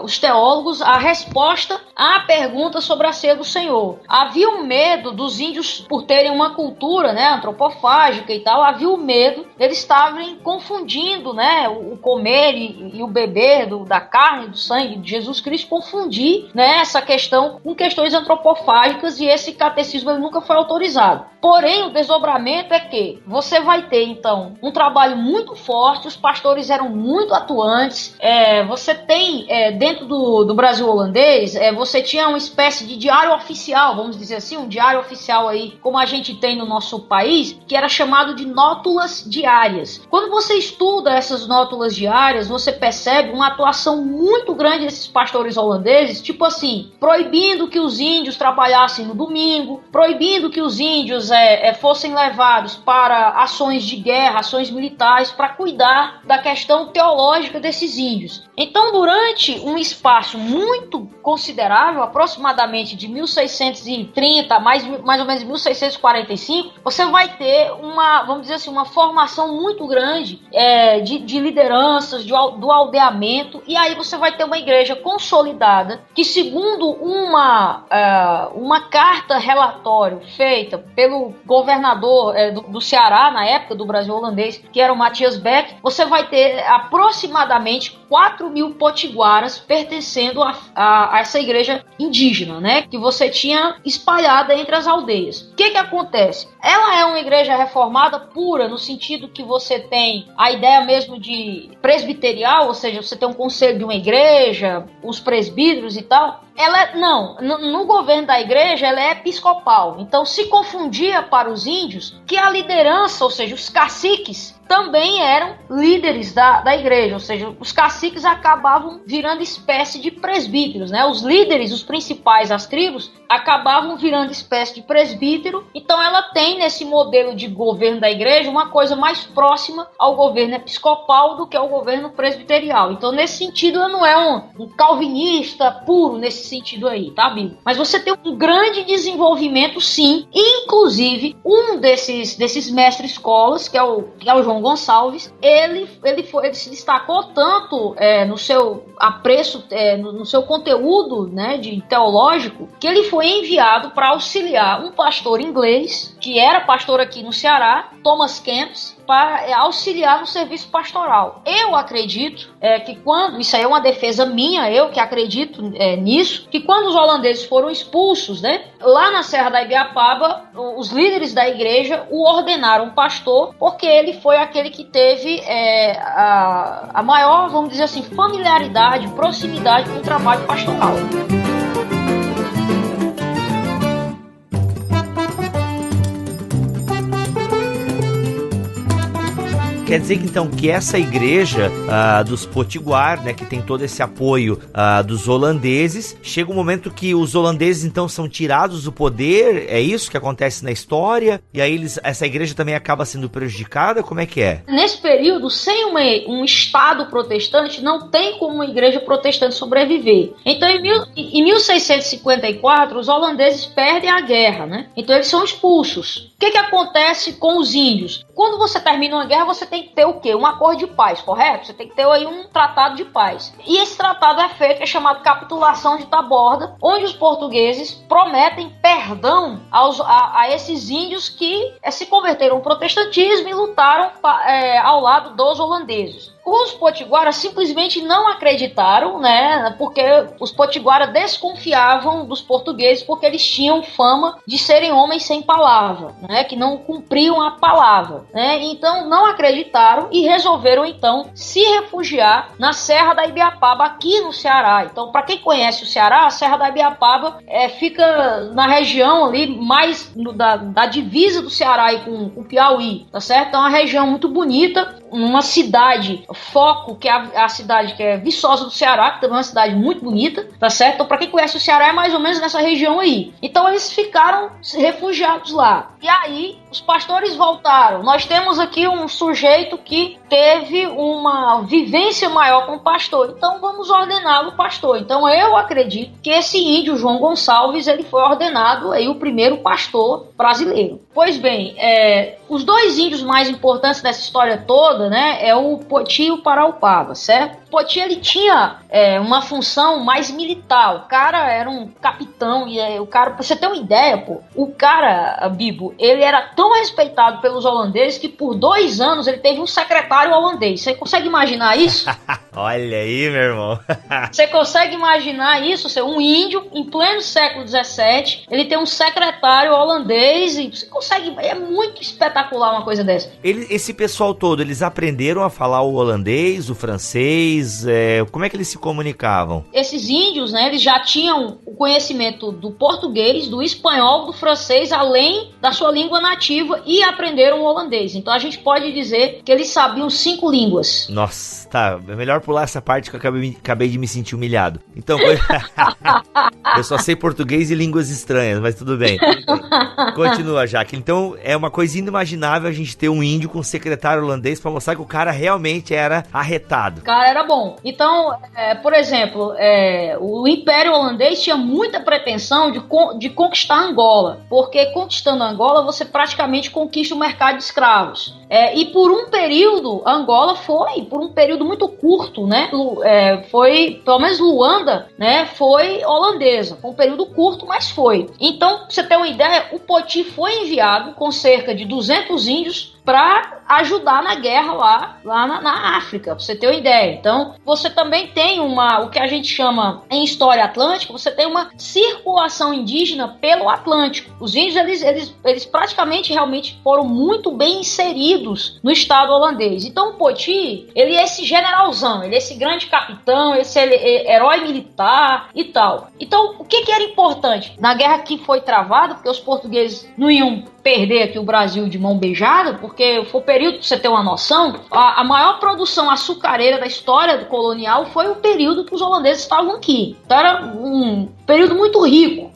os teólogos, a resposta à pergunta sobre a ceia do Senhor. Havia um medo dos índios, por terem uma cultura, né, antropofágica e tal, havia o medo deles estarem confundindo, né, o comer e o beber da carne, do sangue de Jesus Cristo, confundir, né, essa questão com questões antropofágicas, e esse catecismo ele nunca foi autorizado. Porém, o desdobramento é que você vai ter, então, um trabalho muito forte, os pastores eram muito atuantes, você tem, dentro do Brasil holandês, você tinha uma espécie de diário oficial, vamos dizer assim, um diário oficial aí, como a gente tem no nosso país, que era chamado de nótulas diárias. Quando você estuda essas nótulas diárias, você percebe uma atuação muito grande desses pastores holandeses, tipo assim, proibindo que os índios trabalhassem no domingo, proibindo que os índios fossem levados para ações de guerra, ações militares, para cuidar da questão teológica desses índios. Então, durante um espaço muito considerável, aproximadamente de 1630, mais ou menos 1645, você vai ter vamos dizer assim, uma formação muito grande de lideranças, do aldeamento, e aí você vai ter uma igreja consolidada, que segundo uma carta relatório feita pelo governador do Ceará, na época do Brasil holandês, que era o Matias Beck, você vai ter aproximadamente 4.000 potiguaras pertencendo a essa igreja indígena, né, que você tinha espalhada entre as aldeias. O que acontece? Ela é uma igreja reformada pura, no sentido que você tem a ideia mesmo de presbiterial, ou seja, você tem um conselho de uma igreja, os presbíteros e tal. Ela não, no governo da igreja ela é episcopal, então se confundia para os índios que a liderança, ou seja, os caciques, também eram líderes da igreja, ou seja, os caciques acabavam virando espécie de presbíteros, né? Os líderes, os principais, as tribos, acabavam virando espécie de presbítero. Então ela tem nesse modelo de governo da igreja uma coisa mais próxima ao governo episcopal do que ao governo presbiterial. Então nesse sentido ela não é um calvinista puro nesse sentido aí, tá, Bibo? Mas você tem um grande desenvolvimento, sim. Inclusive um desses mestres escolas, que é o João Gonçalves, ele se destacou tanto no seu apreço, no seu conteúdo, né, teológico, que ele foi enviado para auxiliar um pastor inglês, que era pastor aqui no Ceará, Thomas Kempis, para auxiliar no serviço pastoral. Eu acredito que quando, isso aí é uma defesa minha, eu que acredito nisso, que quando os holandeses foram expulsos, né, lá na Serra da Ibiapaba, os líderes da igreja o ordenaram pastor, porque ele foi aquele que teve a maior, vamos dizer assim, familiaridade, proximidade com o trabalho pastoral. Quer dizer que então que essa igreja dos Potiguar, né, que tem todo esse apoio dos holandeses, chega um momento que os holandeses então são tirados do poder, é isso que acontece na história? E aí essa igreja também acaba sendo prejudicada? Como é que é? Nesse período, sem um Estado protestante, não tem como uma igreja protestante sobreviver. Então em 1654, os holandeses perdem a guerra, né? Então eles são expulsos. O que acontece com os índios? Quando você termina uma guerra, você tem que ter o quê? Um acordo de paz, correto? Você tem que ter aí um tratado de paz. E esse tratado é chamado Capitulação de Taborda, onde os portugueses prometem perdão a esses índios que se converteram ao protestantismo e lutaram ao lado dos holandeses. Os potiguaras simplesmente não acreditaram, né? Porque os potiguaras desconfiavam dos portugueses porque eles tinham fama de serem homens sem palavra, né? Que não cumpriam a palavra, né? Então não acreditaram e resolveram então se refugiar na Serra da Ibiapaba, aqui no Ceará. Então, para quem conhece o Ceará, a Serra da Ibiapaba fica na região ali mais da divisa do Ceará e com o Piauí, tá certo? Então é uma região muito bonita, uma cidade foco, que é a cidade que é Viçosa do Ceará, que também é uma cidade muito bonita, tá certo? Então, para quem conhece o Ceará, é mais ou menos nessa região aí. Então, eles ficaram refugiados lá. E aí, os pastores voltaram. Nós temos aqui um sujeito que teve uma vivência maior com o pastor. Então, vamos ordená-lo pastor. Então, eu acredito que esse índio, João Gonçalves, ele foi ordenado aí o primeiro pastor brasileiro. Pois bem, os dois índios mais importantes dessa história toda, né, é o Poti e o Paraupaba, certo? O Poti, ele tinha uma função mais militar. O cara era um capitão e o cara, pra você ter uma ideia, pô, o cara, Bibo, ele era tão respeitado pelos holandeses que por 2 anos ele teve um secretário holandês. Você consegue imaginar isso? Olha aí, meu irmão. Você consegue imaginar isso? Um índio, em pleno século XVII, ele tem um secretário holandês e você consegue... É muito espetacular uma coisa dessa. Esse pessoal todo, eles aprenderam a falar o holandês, o francês? Como é que eles se comunicavam? Esses índios, né, eles já tinham o conhecimento do português, do espanhol, do francês, além da sua língua nativa. nativa e aprenderam o holandês. Então a gente pode dizer que eles sabiam 5 línguas. Nossa, tá. É melhor pular essa parte que eu acabei de me sentir humilhado. Então, eu só sei português e línguas estranhas, mas tudo bem. Continua, Jaque. Então, é uma coisa inimaginável a gente ter um índio com um secretário holandês pra mostrar que o cara realmente era arretado. O cara era bom. Então, por exemplo, o Império Holandês tinha muita pretensão de conquistar Angola, porque conquistando Angola, você praticamente conquista o mercado de escravos. E por um período, Angola foi, por um período muito curto, né? Foi, pelo menos Luanda, né? Foi holandesa. Foi um período curto, mas foi. Então, pra você ter uma ideia, o Poti foi enviado com cerca de 200 índios para ajudar na guerra lá na África, pra você ter uma ideia. Então, você também tem o que a gente chama em história atlântica, você tem uma circulação indígena pelo Atlântico. Os índios, eles praticamente, realmente foram muito bem inseridos no Estado holandês. Então, o Poti, ele é esse generalzão, ele é esse grande capitão, esse herói militar e tal. Então, o que era importante? Na guerra que foi travada, porque os portugueses não iam perder aqui o Brasil de mão beijada, porque foi o período, pra você ter uma noção, a maior produção açucareira da história do colonial foi o período que os holandeses estavam aqui. Então era um período muito rico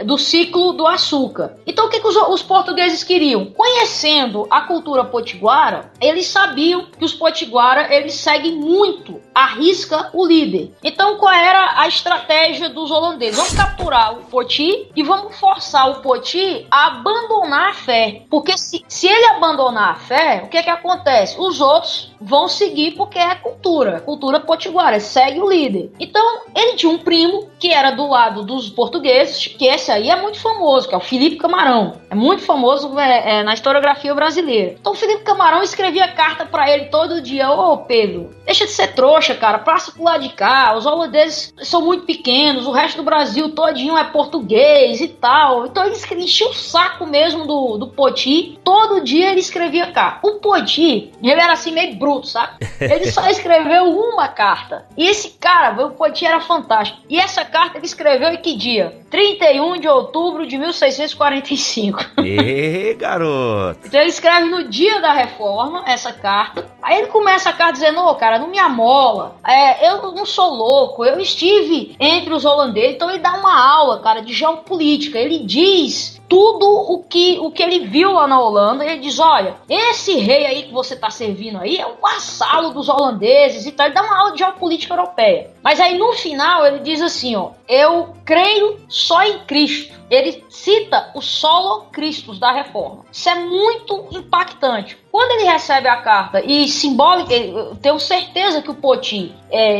do ciclo do açúcar. Então o que os portugueses queriam? Conhecendo a cultura potiguara, eles sabiam que os potiguara, eles seguem muito à risca o líder. Então qual era a estratégia dos holandeses? Vamos capturar o Poti e vamos forçar o Poti a abandonar a fé. Porque se ele abandonar a fé, o que acontece? Os outros vão seguir porque é cultura potiguara, segue o líder. Então ele tinha um primo que era do lado dos portugueses, que esse aí é muito famoso, que é o Felipe Camarão. É muito famoso na historiografia brasileira. Então o Felipe Camarão escrevia carta pra ele todo dia: ô Pedro, deixa de ser trouxa, cara, passa pro lado de cá, os holandeses são muito pequenos, o resto do Brasil todinho é português e tal. Então ele enchia o saco mesmo do Poti, todo dia ele escrevia carta. O Poti, ele era assim meio bruto, sabe? Ele só escreveu uma carta. E esse cara, o Poti era fantástico. E essa carta ele escreveu em que dia? 31 de outubro de 1645. Ê, garoto! Então ele escreve no dia da reforma essa carta. Aí ele começa a carta dizendo: ô, cara, não me amola. Eu não sou louco. Eu estive entre os holandeses. Então ele dá uma aula, cara, de geopolítica. Ele diz tudo o que ele viu lá na Holanda. Ele diz: olha, esse rei aí que você tá servindo aí é um vassalo dos holandeses e tal. Ele dá uma aula de geopolítica europeia. Mas aí no final ele diz assim, ó: eu creio só em Cristo. Ele cita o solo Christus da reforma. Isso é muito impactante. Quando ele recebe a carta e simbólica, eu tenho certeza que o Poti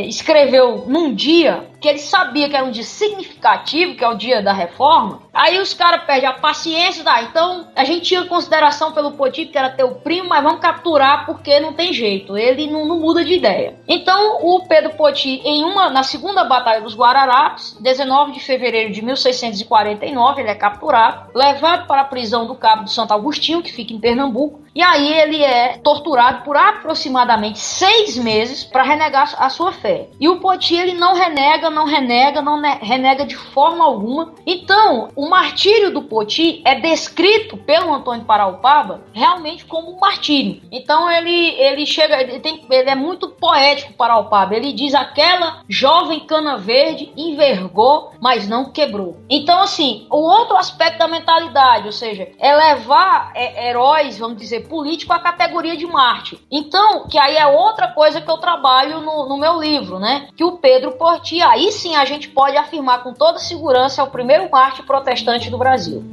escreveu num dia que ele sabia que era um dia significativo, que é o dia da reforma. Aí os caras perdem a paciência. Então a gente tinha consideração pelo Poti, porque era teu primo, mas vamos capturar porque não tem jeito, ele não muda de ideia. Então o Pedro Poti, na segunda Batalha dos Guararapes, 19 de fevereiro de 1649, ele é capturado, levado para a prisão do Cabo de Santo Agostinho, que fica em Pernambuco, e aí ele é torturado por aproximadamente 6 meses para renegar a sua fé. E o Poti, ele não renega de forma alguma. Então, o martírio do Poti é descrito pelo Antônio Paraupaba realmente como um martírio. Então, ele é muito poético, Paraupaba. Ele diz: aquela jovem cana verde envergou, mas não quebrou. Então, assim, o outro aspecto da mentalidade, ou seja, é levar heróis, vamos dizer, políticos à categoria de mártir. Então, que aí é outra coisa que eu trabalho no meu livro, né? Que o Pedro Poti, aí sim a gente pode afirmar com toda segurança, é o primeiro mártir protestante do Brasil.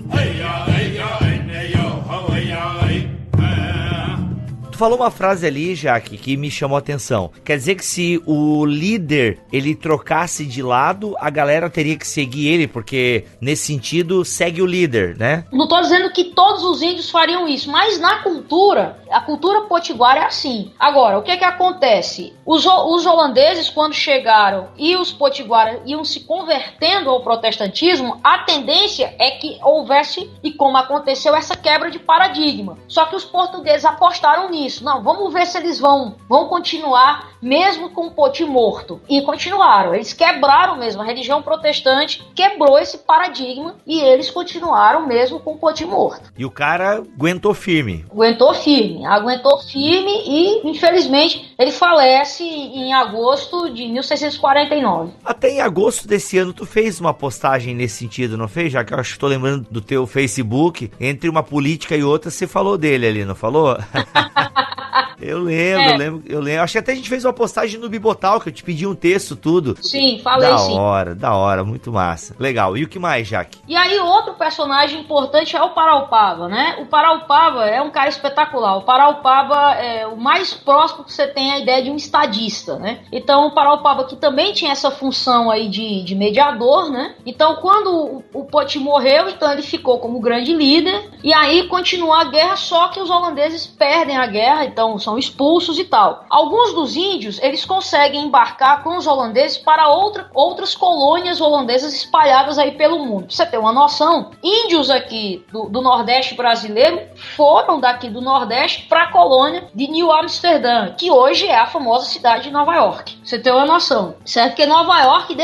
Tu falou uma frase ali, Jaque, que me chamou a atenção. Quer dizer que se o líder, ele trocasse de lado, a galera teria que seguir ele, porque nesse sentido, segue o líder, né? Não tô dizendo que todos os índios fariam isso, mas na cultura, a cultura potiguara é assim. Agora, o que acontece? Os holandeses, quando chegaram e os potiguaras iam se convertendo ao protestantismo, a tendência é que houvesse, e como aconteceu, essa quebra de paradigma. Só que os portugueses apostaram nisso. nisso. Não, vamos ver se eles vão continuar mesmo com o Poti morto. E continuaram. Eles quebraram mesmo. A religião protestante quebrou esse paradigma e eles continuaram mesmo com o Poti morto. E o cara aguentou firme. Aguentou firme e, infelizmente, ele falece em agosto de 1649. Até em agosto desse ano tu fez uma postagem nesse sentido, não fez? Já que eu acho que tô lembrando do teu Facebook, entre uma política e outra, você falou dele ali, não falou? Eu lembro. Acho que até a gente fez uma postagem no Bibotal, que eu te pedi um texto, tudo. Sim, falei sim. Da hora, muito massa. Legal. E o que mais, Jaque? E aí, outro personagem importante é o Paraupaba, né? O Paraupaba é um cara espetacular. O Paraupaba é o mais próximo que você tem a ideia de um estadista, né? Então, o Paraupaba que também tinha essa função aí de mediador, né? Então, quando o Poti morreu, então ele ficou como grande líder, e aí continuou a guerra, só que os holandeses perdem a guerra, então são expulsos e tal. Alguns dos índios, eles conseguem embarcar com os holandeses para outras colônias holandesas espalhadas aí pelo mundo. Pra você ter uma noção, índios aqui do Nordeste brasileiro foram daqui do Nordeste para a colônia de New Amsterdã, que hoje é a famosa cidade de Nova York. Pra você ter uma noção. Certo? Porque Nova York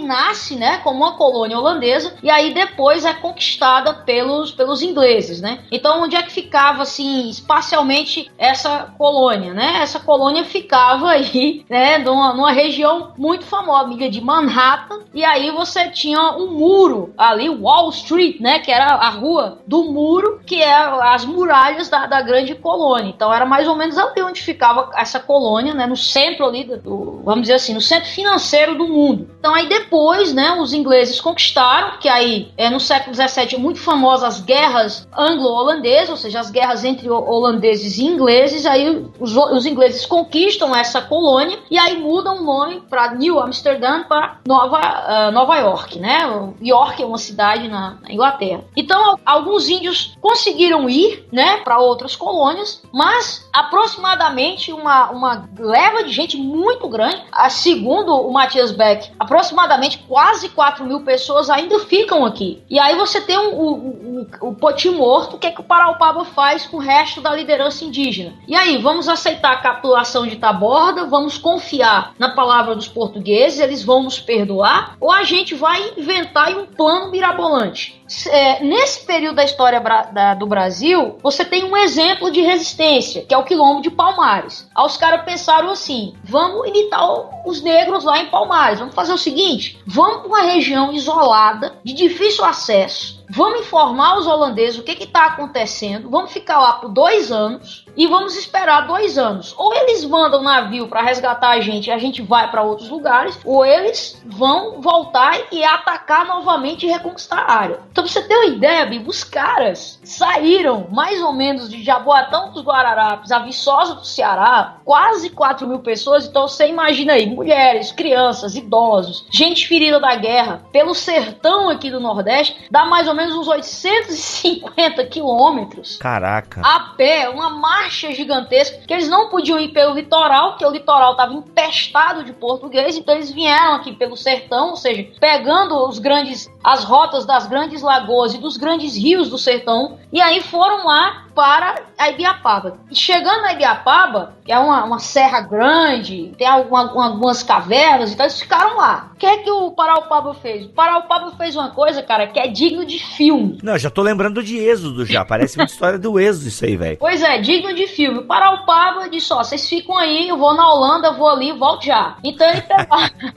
nasce, né, como uma colônia holandesa, e aí depois é conquistada pelos ingleses, né? Então, onde é que ficava, assim, espacialmente essa colônia, né? Essa colônia ficava aí, né, numa região muito famosa, amiga de Manhattan, e aí você tinha um muro ali, Wall Street, né, que era a rua do muro, que é as muralhas da grande colônia. Então era mais ou menos ali onde ficava essa colônia, né, no centro ali, vamos dizer assim, no centro financeiro do mundo. Então aí depois, né, os ingleses conquistaram, que aí no século XVII é muito famosa as guerras anglo-holandesas, ou seja, as guerras entre holandeses e ingleses. Aí os ingleses conquistam essa colônia e aí mudam o nome para New Amsterdã, para Nova York, né? York é uma cidade na Inglaterra. Então alguns índios conseguiram ir, né, para outras colônias, mas aproximadamente uma leva de gente muito grande, segundo o Matthias Beck, aproximadamente quase 4.000 pessoas ainda ficam aqui. E aí você tem o Poti morto. O que é que o Paraupaba faz com o resto da liderança indígena? E aí, vamos aceitar a capitulação de Taborda? Vamos confiar na palavra dos portugueses? Eles vão nos perdoar? Ou a gente vai inventar um plano mirabolante? Nesse período da história do Brasil, você tem um exemplo de resistência, que é o Quilombo de Palmares. Aí os caras pensaram assim: vamos imitar os negros lá em Palmares, vamos fazer o seguinte, vamos para uma região isolada, de difícil acesso, vamos informar os holandeses o que está acontecendo, vamos ficar lá por 2 anos e vamos esperar 2 anos. Ou eles mandam navio para resgatar a gente e a gente vai para outros lugares, ou eles vão voltar e atacar novamente e reconquistar a área. Então, pra você ter uma ideia, Bibo, os caras saíram mais ou menos de Jaboatão dos Guararapes a Viçosa do Ceará, quase 4.000 pessoas. Então você imagina aí, mulheres, crianças, idosos, gente ferida da guerra, pelo sertão aqui do Nordeste, dá mais ou menos uns 850 quilômetros. Caraca. A pé, uma marcha gigantesca, que eles não podiam ir pelo litoral, porque o litoral estava empestado de português, então eles vieram aqui pelo sertão, ou seja, pegando as rotas das grandes lagoas e dos grandes rios do sertão, e aí foram lá para a Ibiapaba. E chegando na Ibiapaba, que é uma serra grande, tem algumas cavernas, então eles ficaram lá. O que é que o Paraupaba fez? O Paraupaba fez uma coisa, cara, que é digno de filme. Não, já tô lembrando de Êxodo já, parece uma história do Êxodo isso aí, velho. Pois é, digno de filme. O Paraupaba disse, ó, vocês ficam aí, eu vou na Holanda, vou ali, volto já. Então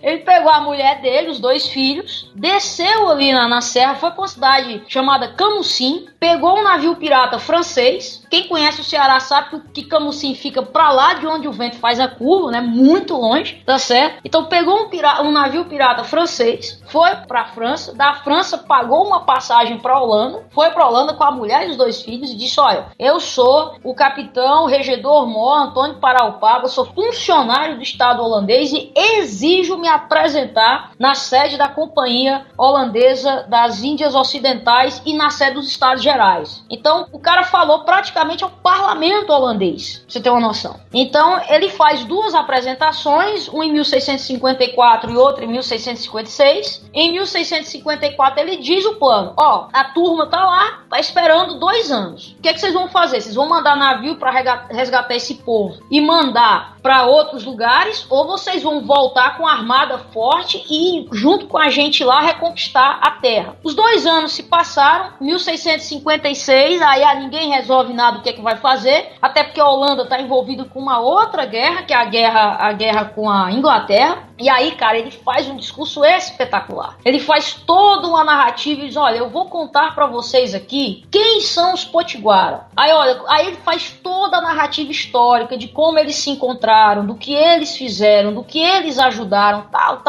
ele pegou a mulher dele, os 2 filhos, desceu ali na serra, foi pra uma cidade chamada Camusim, pegou um navio pirata francês. Quem conhece o Ceará sabe que Camusim fica pra lá de onde o vento faz a curva, né? Muito longe, tá certo? Então pegou um navio pirata francês, foi pra França, da França pagou uma passagem pra Holanda, foi pra Holanda com a mulher e os 2 filhos e disse, olha, eu sou o capitão regedor mor Antônio Paraupaba, sou funcionário do Estado holandês e exijo me apresentar na sede da Companhia Holandesa das Índias Ocidentais e na sede dos Estados Gerais. Então o cara falou praticamente diretamente ao parlamento holandês, pra você ter uma noção. Então, ele faz 2 apresentações, uma em 1654 e outra em 1656. Em 1654, ele diz o plano. Ó, a turma tá lá, tá esperando 2 anos. O que é que vocês vão fazer? Vocês vão mandar navio para resgatar esse povo e mandar para outros lugares, ou vocês vão voltar com a armada forte e, junto com a gente lá, reconquistar a terra. Os 2 anos se passaram, 1656, aí ninguém resolve nada o que é que vai fazer, até porque a Holanda está envolvida com uma outra guerra, que é a guerra com a Inglaterra. E aí, cara, ele faz um discurso espetacular. Ele faz toda uma narrativa e diz, olha, eu vou contar pra vocês aqui quem são os Potiguara. Aí ele faz toda a narrativa histórica de como eles se encontraram, do que eles fizeram, do que eles ajudaram, tal.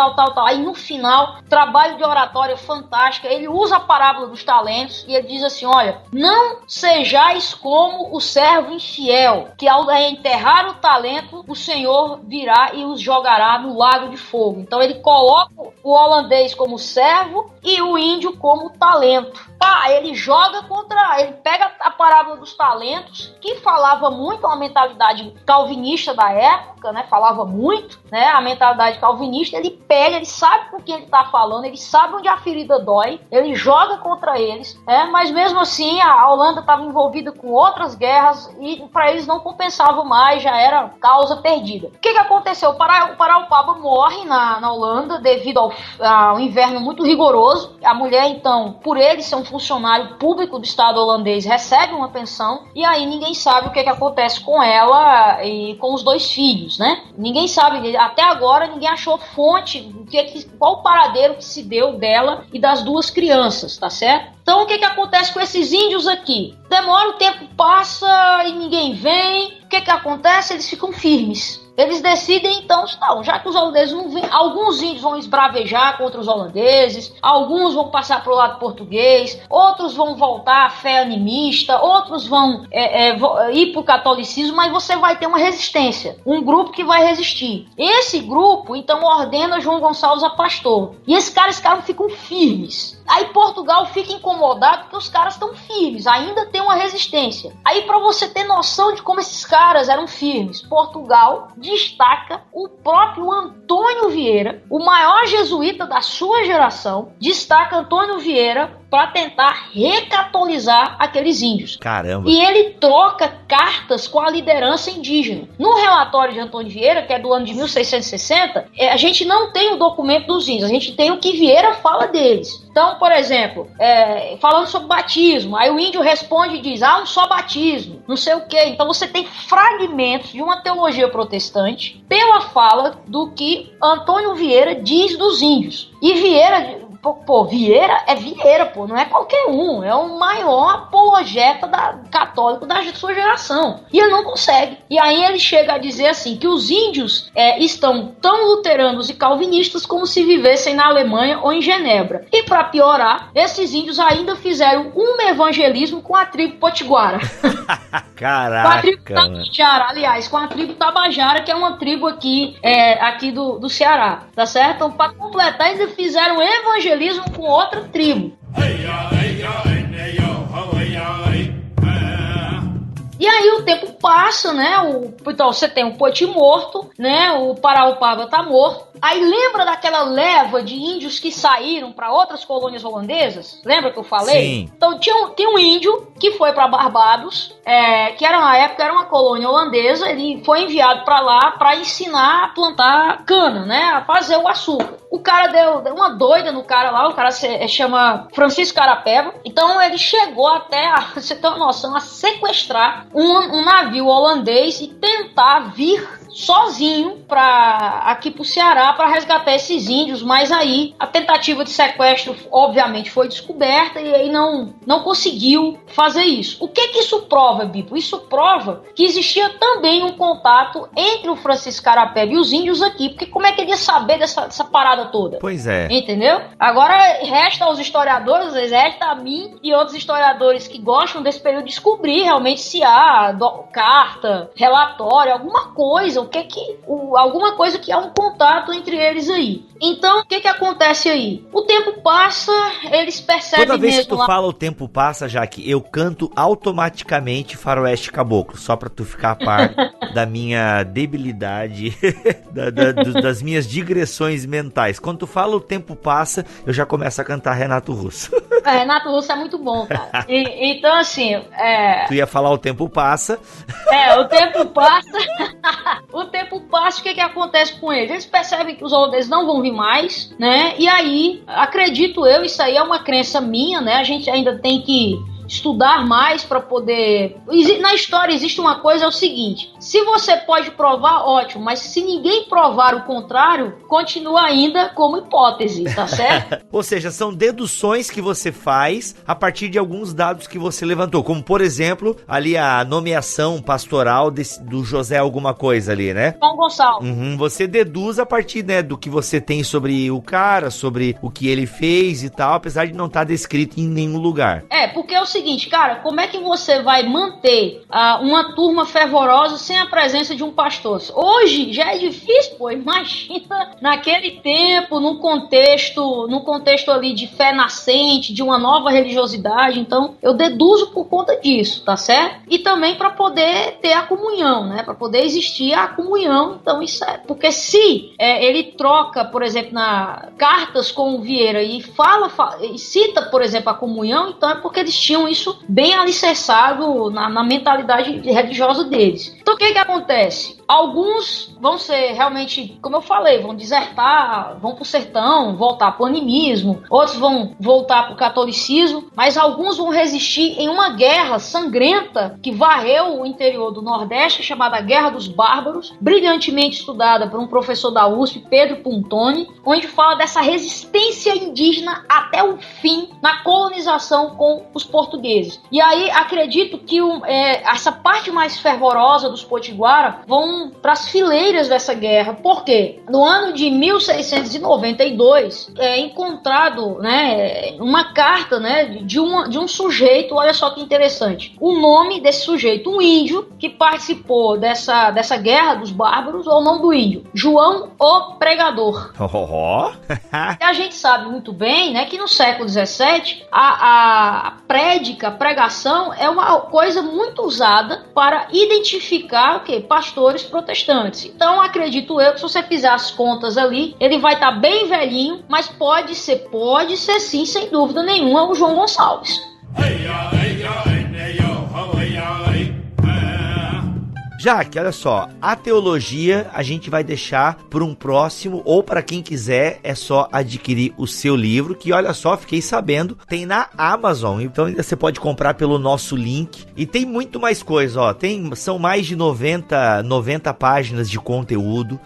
Aí no final, trabalho de oratória fantástico, ele usa a parábola dos talentos e ele diz assim, olha, não sejais como o servo infiel, que ao enterrar o talento, o Senhor virá e os jogará no lago de fogo. Então ele coloca o holandês como servo e o índio como talento. Ele joga ele pega a parábola dos talentos, que falava muito a mentalidade calvinista da época, né? Falava muito, né? A mentalidade calvinista, ele pega, ele sabe com quem ele tá falando, ele sabe onde a ferida dói, ele joga contra eles, mas mesmo assim a Holanda estava envolvida com outras guerras e para eles não compensava mais, já era causa perdida. O que aconteceu? O Paraupaba morre na Holanda devido ao inverno muito rigoroso. A mulher, então, por ele ser um funcionário público do Estado holandês, recebe uma pensão e aí ninguém sabe o que acontece com ela e com os 2 filhos, né? Ninguém sabe, até agora ninguém achou fonte, qual o paradeiro que se deu dela e das 2 crianças, tá certo? Então o que acontece com esses índios aqui? Demora, o tempo passa e ninguém vem. O que acontece? Eles ficam firmes. Eles decidem, então, já que os holandeses não vêm, alguns índios vão esbravejar contra os holandeses, alguns vão passar para o lado português, outros vão voltar à fé animista, outros vão ir para o catolicismo, mas você vai ter uma resistência, um grupo que vai resistir. Esse grupo, então, ordena João Gonçalves a pastor. E esses caras ficam firmes. Aí Portugal fica incomodado porque os caras estão firmes, ainda tem uma resistência. Aí, para você ter noção de como esses caras eram firmes, Portugal destaca o próprio Antônio Vieira, o maior jesuíta da sua geração, destaca Antônio Vieira para tentar recatolizar aqueles índios. Caramba! E ele troca cartas com a liderança indígena. No relatório de Antônio Vieira, que é do ano de 1660, a gente não tem o documento dos índios, a gente tem o que Vieira fala deles. Então, por exemplo, falando sobre batismo, aí o índio responde e diz, um só batismo, não sei o quê. Então você tem fragmentos de uma teologia protestante pela fala do que Antônio Vieira diz dos índios. E Vieira... Vieira é Vieira, não é qualquer um, é o maior apologeta católico da sua geração. E ele não consegue. E aí ele chega a dizer assim, que os índios estão tão luteranos e calvinistas como se vivessem na Alemanha ou em Genebra. E para piorar, esses índios ainda fizeram um evangelismo com a tribo Potiguara. Caraca! Com a tribo Tabajara, aliás, com a tribo Tabajara, que é uma tribo aqui do Ceará, tá certo? Então, para completar, eles fizeram evangelismo com outra tribo. E aí o tempo passa, né? Então você tem o Poti morto, né? O Paraupaba tá morto. Aí lembra daquela leva de índios que saíram para outras colônias holandesas? Lembra que eu falei? Sim. Então tinha um índio que foi para Barbados, que na época era uma colônia holandesa. Ele foi enviado para lá para ensinar a plantar cana, né? A fazer o açúcar. O cara deu uma doida no cara lá, o cara chama Francisco Carapeba. Então ele chegou até, você tem uma noção, a sequestrar um navio holandês e tentar vir sozinho aqui pro Ceará para resgatar esses índios, mas aí a tentativa de sequestro obviamente foi descoberta e aí não conseguiu fazer isso. O que isso prova, Bipo? Isso prova que existia também um contato entre o Francisco Carapeba e os índios aqui, porque como é que ele ia saber dessa parada toda? Pois é. Entendeu? Agora resta aos historiadores, resta a mim e outros historiadores que gostam desse período descobrir realmente se há carta, relatório, alguma coisa, alguma coisa que há um contato entre eles aí. Então, o que acontece aí? O tempo passa, eles percebem Toda vez mesmo que tu fala o tempo passa, Jaque, eu canto automaticamente Faroeste Caboclo, só pra tu ficar a par da minha debilidade, das minhas digressões mentais. Quando tu fala o tempo passa, eu já começo a cantar Renato Russo. Renato Russo é muito bom, cara. Então, assim... Tu ia falar o tempo passa. O tempo passa. O tempo passa, o que acontece com eles? Eles percebem que os holandeses não vão vir mais, né? E aí, acredito eu, isso aí é uma crença minha, né? A gente ainda tem que estudar mais para poder... Na história existe uma coisa, é o seguinte: se você pode provar, ótimo, mas se ninguém provar o contrário, continua ainda como hipótese, tá certo? Ou seja, são deduções que você faz a partir de alguns dados que você levantou, como por exemplo, ali a nomeação pastoral do José alguma coisa ali, né? João Gonçalves. Você deduz a partir, né, do que você tem sobre o cara, sobre o que ele fez e tal, apesar de não estar descrito em nenhum lugar. Porque é o seguinte, cara, como é que você vai manter uma turma fervorosa sem a presença de um pastor? Hoje já é difícil, pô, imagina naquele tempo, num contexto ali de fé nascente, de uma nova religiosidade. Então, eu deduzo por conta disso, tá certo? E também para poder ter a comunhão, né? Para poder existir a comunhão. Então, isso é... Porque se ele troca, por exemplo, cartas com o Vieira e cita, por exemplo, a comunhão, então é porque eles tinham isso bem alicerçado na mentalidade religiosa deles. Então o que acontece? Alguns vão ser realmente, como eu falei, vão desertar, vão pro sertão, voltar pro animismo, outros vão voltar pro catolicismo, mas alguns vão resistir em uma guerra sangrenta que varreu o interior do Nordeste, chamada Guerra dos Bárbaros, brilhantemente estudada por um professor da USP, Pedro Puntoni, onde fala dessa resistência indígena até o fim na colonização com os portugueses. E aí acredito que essa parte mais fervorosa dos potiguara vão para as fileiras dessa guerra. Por quê? No ano de 1692 é encontrado, né, uma carta, né, de um sujeito. Olha só que interessante, o nome desse sujeito, um índio que participou dessa guerra dos bárbaros. O nome do índio, João o Pregador. E a gente sabe muito bem, né, que no século XVII a pregação é uma coisa muito usada para identificar o quê? Pastores protestantes. Então acredito eu que se você fizer as contas ali, ele vai estar bem velhinho, mas pode ser sim, sem dúvida nenhuma, o João Gonçalves. Jaque, olha só, a teologia a gente vai deixar por um próximo, ou para quem quiser é só adquirir o seu livro, que olha só, fiquei sabendo, tem na Amazon, então ainda você pode comprar pelo nosso link, e tem muito mais coisa, ó, são mais de 90 páginas de conteúdo,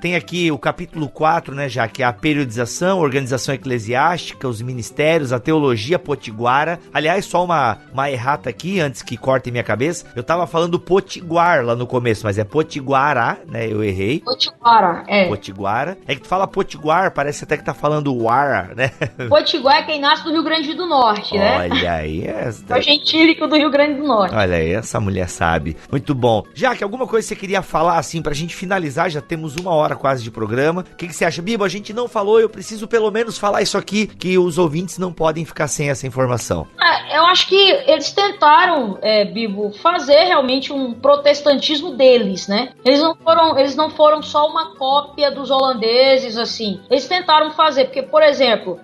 tem aqui o capítulo 4, né, Jaque, a periodização, organização eclesiástica, os ministérios, a teologia potiguara. Aliás, só uma errata aqui, antes que cortem minha cabeça, eu tava falando potiguar lá no começo, mas é potiguara, né? Eu errei. Potiguara, é. Potiguara. É que tu fala potiguar, parece até que tá falando wara, né? Potiguar é quem nasce do Rio Grande do Norte, né? Olha aí. É o gentílico do Rio Grande do Norte. Olha aí, essa mulher sabe. Muito bom. Jaque, alguma coisa que você queria falar, assim, pra gente finalizar? Já temos 1 hora quase de programa. O que você acha, Bibo? A gente não falou, eu preciso pelo menos falar isso aqui, que os ouvintes não podem ficar sem essa informação. Eu acho que eles tentaram, Bibo, fazer realmente um protestantismo deles, né? Eles não foram só uma cópia dos holandeses, assim. Eles tentaram fazer, porque, por exemplo,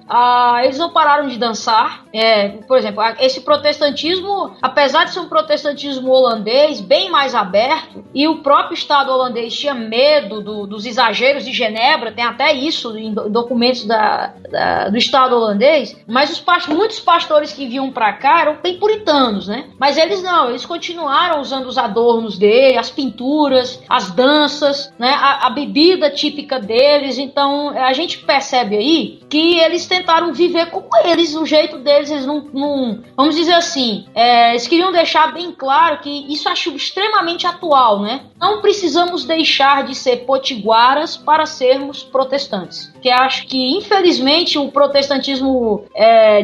eles não pararam de dançar. Por exemplo, esse protestantismo, apesar de ser um protestantismo holandês bem mais aberto, e o próprio Estado holandês tinha medo dos exageros de Genebra, tem até isso em documentos do Estado holandês, mas muitos pastores que vinham pra cá eram bem puritanos, né? Mas eles continuaram usando os adornos dele, as pinturas, as danças, né? A bebida típica deles. Então a gente percebe aí que eles tentaram viver como eles, o jeito deles. Eles não vamos dizer assim, eles queriam deixar bem claro que isso eu acho extremamente atual, né? não precisamos deixar de ser potiguaras para sermos protestantes. Porque acho que, infelizmente, o protestantismo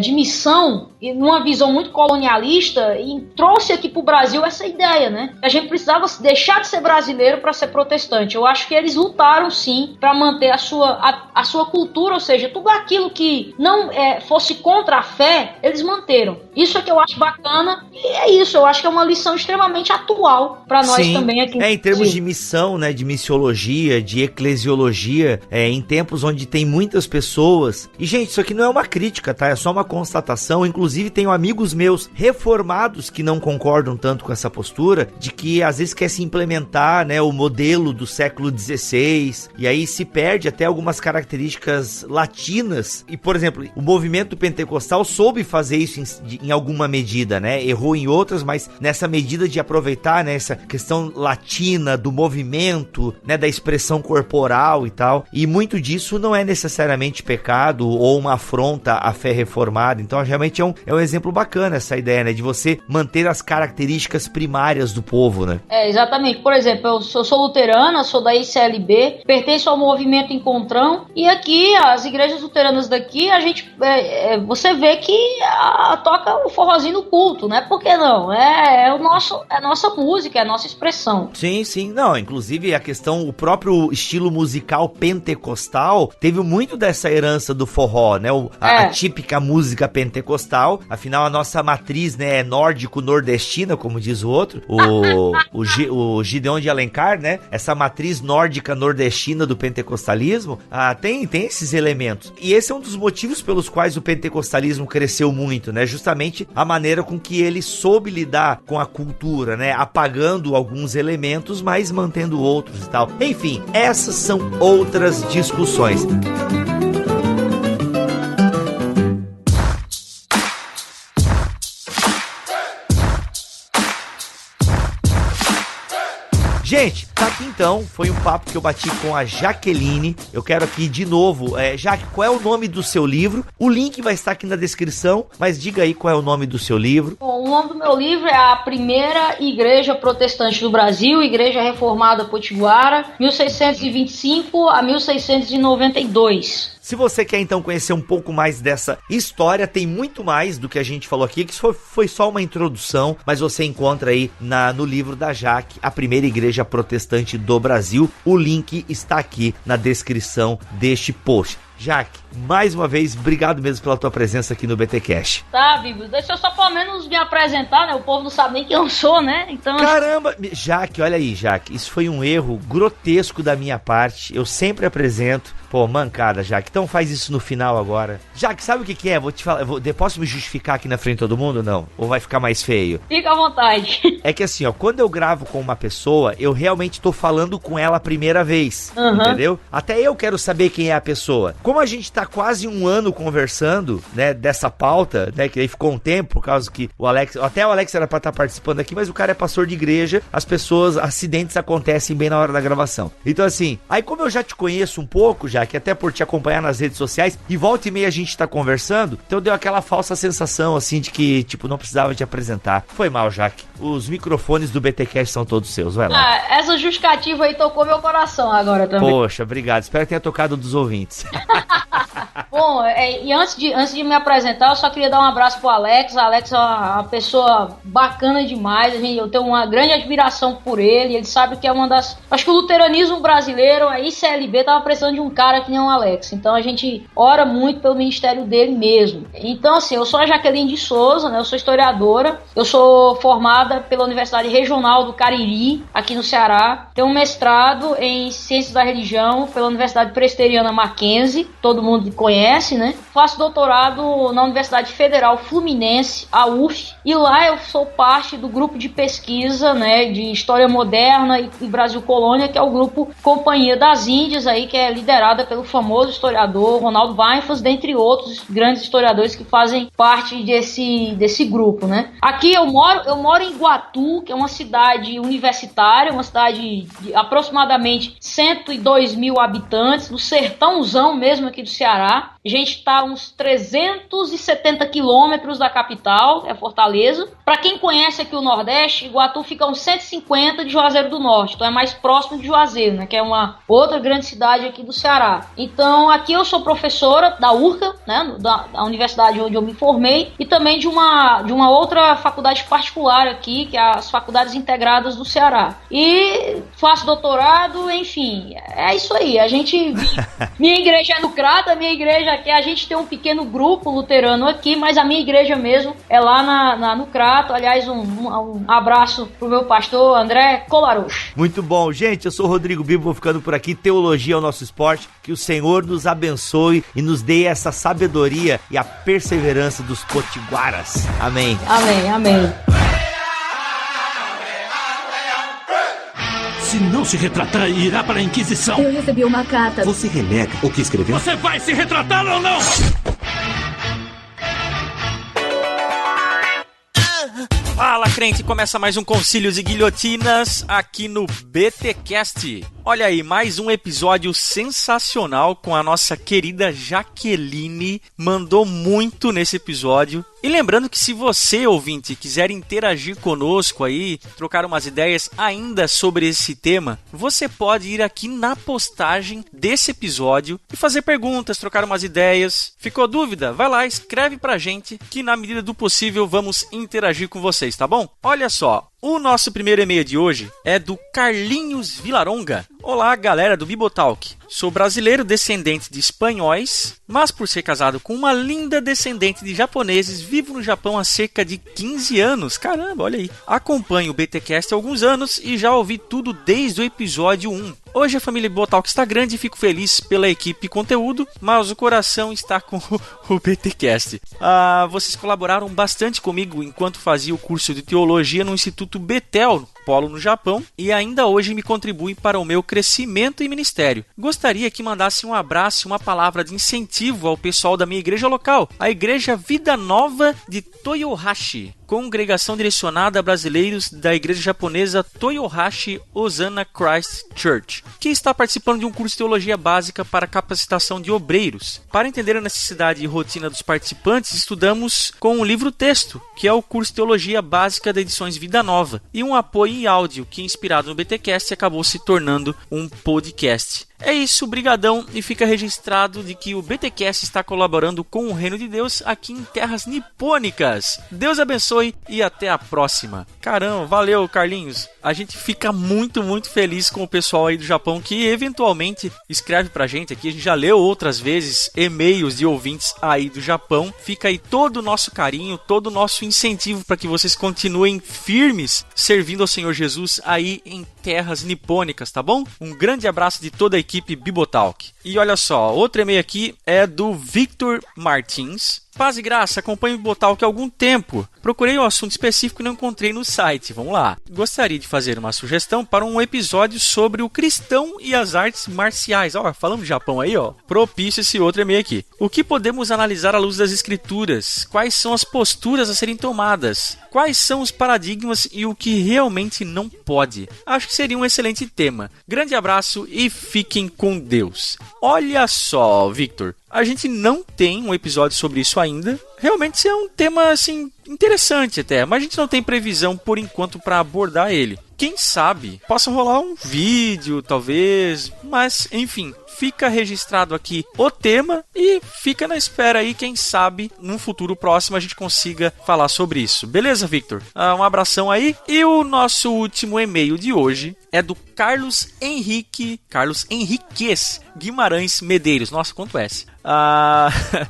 de missão, e numa visão muito colonialista, trouxe aqui para o Brasil essa ideia, né? A gente precisava deixar de ser brasileiro para ser protestante. Eu acho que eles lutaram, sim, para manter a sua cultura, ou seja, tudo aquilo que não fosse contra a fé, eles manteram. Isso é que eu acho bacana, e é isso, eu acho que é uma lição extremamente atual para nós também aqui. Em termos de missão, né, de missiologia, de eclesiologia, em tempos onde tem muitas pessoas, e gente, isso aqui não é uma crítica, tá? É só uma constatação. Inclusive tenho amigos meus reformados que não concordam tanto com essa postura, de que às vezes quer se implementar, né, o modelo do século XVI, e aí se perde até algumas características latinas. E, por exemplo, o movimento pentecostal soube fazer isso em alguma medida, né? Errou em outras, mas nessa medida de aproveitar, né, essa questão latina do movimento, né, da expressão corporal e tal. E muito disso não é necessariamente pecado ou uma afronta à fé reformada. Então, realmente é um exemplo bacana essa ideia, né, de você manter as características primárias do povo, né? Exatamente. Por exemplo, eu sou luterana, sou da ICLB, pertenço ao movimento Encontrão, e aqui, as igrejas luteranas daqui, a gente, você vê que toca o forrozinho no culto, né? Por que não? É a nossa música, é a nossa expressão. Sim, sim. Não, inclusive a questão, o próprio estilo musical pentecostal teve muito dessa herança do forró, né? A típica música pentecostal. Afinal, a nossa matriz, né, é nórdico-nordestina, como diz o outro. O Gideon de Alencar, né? Essa matriz nórdica nordestina do pentecostalismo, tem esses elementos. E esse é um dos motivos pelos quais o pentecostalismo cresceu muito, né? Justamente a maneira com que ele soube lidar com a cultura, né? Apagando alguns elementos, mas mantendo outros e tal. Enfim, essas são outras discussões. Gente, tá aqui então, foi um papo que eu bati com a Jaqueline. Eu quero aqui de novo, Jaque, qual é o nome do seu livro? O link vai estar aqui na descrição, mas diga aí qual é o nome do seu livro. Bom, o nome do meu livro é A Primeira Igreja Protestante do Brasil, Igreja Reformada Potiguara, 1625 a 1692. Se você quer então conhecer um pouco mais dessa história, tem muito mais do que a gente falou aqui, que isso foi só uma introdução, mas você encontra aí no livro da Jaque, A Primeira Igreja Protestante do Brasil. O link está aqui na descrição deste post. Jaque, mais uma vez, obrigado mesmo pela tua presença aqui no BTcast. Tá, Bíblia, deixa eu só pelo menos me apresentar, né? O povo não sabe nem quem eu sou, né? Então... Caramba, Jaque, olha aí, Jaque, isso foi um erro grotesco da minha parte. Eu sempre apresento. Pô, mancada, Jaque. Então faz isso no final agora. Jaque, sabe o que é? Vou te falar, posso me justificar aqui na frente de todo mundo, não? Ou vai ficar mais feio? Fica à vontade. É que assim, ó, quando eu gravo com uma pessoa, eu realmente tô falando com ela a primeira vez, entendeu? Até eu quero saber quem é a pessoa. Como a gente tá quase um ano conversando, né, dessa pauta, né, que aí ficou um tempo, por causa que até o Alex era pra estar participando aqui, mas o cara é pastor de igreja, acidentes acontecem bem na hora da gravação. Então assim, aí como eu já te conheço um pouco, já que até por te acompanhar nas redes sociais, e volta e meia a gente tá conversando, então deu aquela falsa sensação, assim, de que, tipo, não precisava te apresentar. Foi mal, Jaque. Os microfones do BTcast são todos seus, vai lá. Essa justificativa aí tocou meu coração agora também. Poxa, obrigado. Espero que tenha tocado dos ouvintes. Bom, e antes de me apresentar, eu só queria dar um abraço pro Alex. O Alex é uma pessoa bacana demais. Eu tenho uma grande admiração por ele. Ele sabe que é uma das... Acho que o luteranismo brasileiro, a ICLB, tava precisando de um cara que nem o Alex. Então a gente ora muito pelo ministério dele mesmo. Então, assim, eu sou a Jaqueline de Souza, né? Eu sou historiadora. Eu sou formada pela Universidade Regional do Cariri, aqui no Ceará. Tenho um mestrado em Ciências da Religião pela Universidade Presbiteriana Mackenzie. Todo mundo conhece, né? Faço doutorado na Universidade Federal Fluminense, a UF, e lá eu sou parte do grupo de pesquisa, né, de História Moderna e Brasil Colônia, que é o grupo Companhia das Índias, aí, que é liderada pelo famoso historiador Ronaldo Weinfuss, dentre outros grandes historiadores que fazem parte desse grupo, né? Aqui eu moro em Iguatu, que é uma cidade universitária, uma cidade de aproximadamente 102 mil habitantes, no sertãozão mesmo aqui do Ceará. Ceará. A gente está a uns 370 quilômetros da capital, é Fortaleza. Para quem conhece aqui o Nordeste, Iguatu fica a uns 150 de Juazeiro do Norte, então é mais próximo de Juazeiro, né, que é uma outra grande cidade aqui do Ceará. Então aqui eu sou professora da URCA, né, da universidade onde eu me formei, e também de uma outra faculdade particular aqui, que é as Faculdades Integradas do Ceará. E faço doutorado, enfim, é isso aí. A gente, minha igreja é no Crato, minha igreja aqui, a gente tem um pequeno grupo luterano aqui, mas a minha igreja mesmo é lá no Crato. Aliás, um abraço pro meu pastor André Colarucho. Muito bom, gente, eu sou o Rodrigo Bibo, vou ficando por aqui. Teologia é o nosso esporte, que o Senhor nos abençoe e nos dê essa sabedoria e a perseverança dos potiguaras. Amém. Amém, amém. Se não se retratar, irá para a Inquisição. Eu recebi uma carta. Você renega o que escreveu? Você vai se retratar ou não? Fala, crente! Começa mais um Concílios e Guilhotinas aqui no BTcast. Olha aí, mais um episódio sensacional com a nossa querida Jaqueline. Mandou muito nesse episódio. E lembrando que se você, ouvinte, quiser interagir conosco aí, trocar umas ideias ainda sobre esse tema, você pode ir aqui na postagem desse episódio e fazer perguntas, trocar umas ideias. Ficou dúvida? Vai lá, escreve pra gente que na medida do possível vamos interagir com vocês, tá bom? Olha só. O nosso primeiro e-mail de hoje é do Carlinhos Vilaronga. Olá, galera do Bibotalk. Sou brasileiro descendente de espanhóis, mas por ser casado com uma linda descendente de japoneses, vivo no Japão há cerca de 15 anos. Caramba, olha aí. Acompanho o BTcast há alguns anos e já ouvi tudo desde o episódio 1. Hoje a família Bibotalk está grande e fico feliz pela equipe e conteúdo, mas o coração está com o BTcast. Vocês colaboraram bastante comigo enquanto fazia o curso de teologia no Instituto Betel, Polo no Japão, e ainda hoje me contribuem para o meu crescimento e ministério. Gostaria que mandasse um abraço e uma palavra de incentivo ao pessoal da minha igreja local, a Igreja Vida Nova de Toyohashi, congregação direcionada a brasileiros da igreja japonesa Toyohashi Hosanna Christ Church, que está participando de um curso de teologia básica para capacitação de obreiros. Para entender a necessidade e rotina dos participantes, estudamos com um livro-texto, que é o curso de teologia básica da Edições Vida Nova, e um apoio em áudio, que inspirado no BTcast acabou se tornando um podcast. É isso, brigadão, e fica registrado de que o BTcast está colaborando com o Reino de Deus aqui em terras nipônicas. Deus abençoe e até a próxima. Caramba, valeu, Carlinhos. A gente fica muito, muito feliz com o pessoal aí do Japão que eventualmente escreve pra gente aqui. A gente já leu outras vezes e-mails de ouvintes aí do Japão. Fica aí todo o nosso carinho, todo o nosso incentivo para que vocês continuem firmes servindo ao Senhor Jesus aí em terras nipônicas, tá bom? Um grande abraço de toda a equipe Bibotalk. E olha só, outro e-mail aqui é do Victor Martins. Paz e graça, acompanho o Bibotalk há algum tempo. Procurei um assunto específico e não encontrei no site. Vamos lá. Gostaria de fazer uma sugestão para um episódio sobre o cristão e as artes marciais. Ó, falando de Japão aí, ó. Propício esse outro e-mail aqui. O que podemos analisar à luz das escrituras? Quais são as posturas a serem tomadas? Quais são os paradigmas e o que realmente não pode? Acho que seria um excelente tema. Grande abraço e fiquem com Deus. Olha só, Victor. A gente não tem um episódio sobre isso ainda. Realmente isso é um tema assim interessante até, mas a gente não tem previsão por enquanto para abordar ele. Quem sabe possa rolar um vídeo, talvez, mas enfim, fica registrado aqui o tema e fica na espera aí, quem sabe num futuro próximo a gente consiga falar sobre isso. Beleza, Victor? Um abração aí. E o nosso último e-mail de hoje é do Carlos Henriques Guimarães Medeiros. Nossa, quanto S.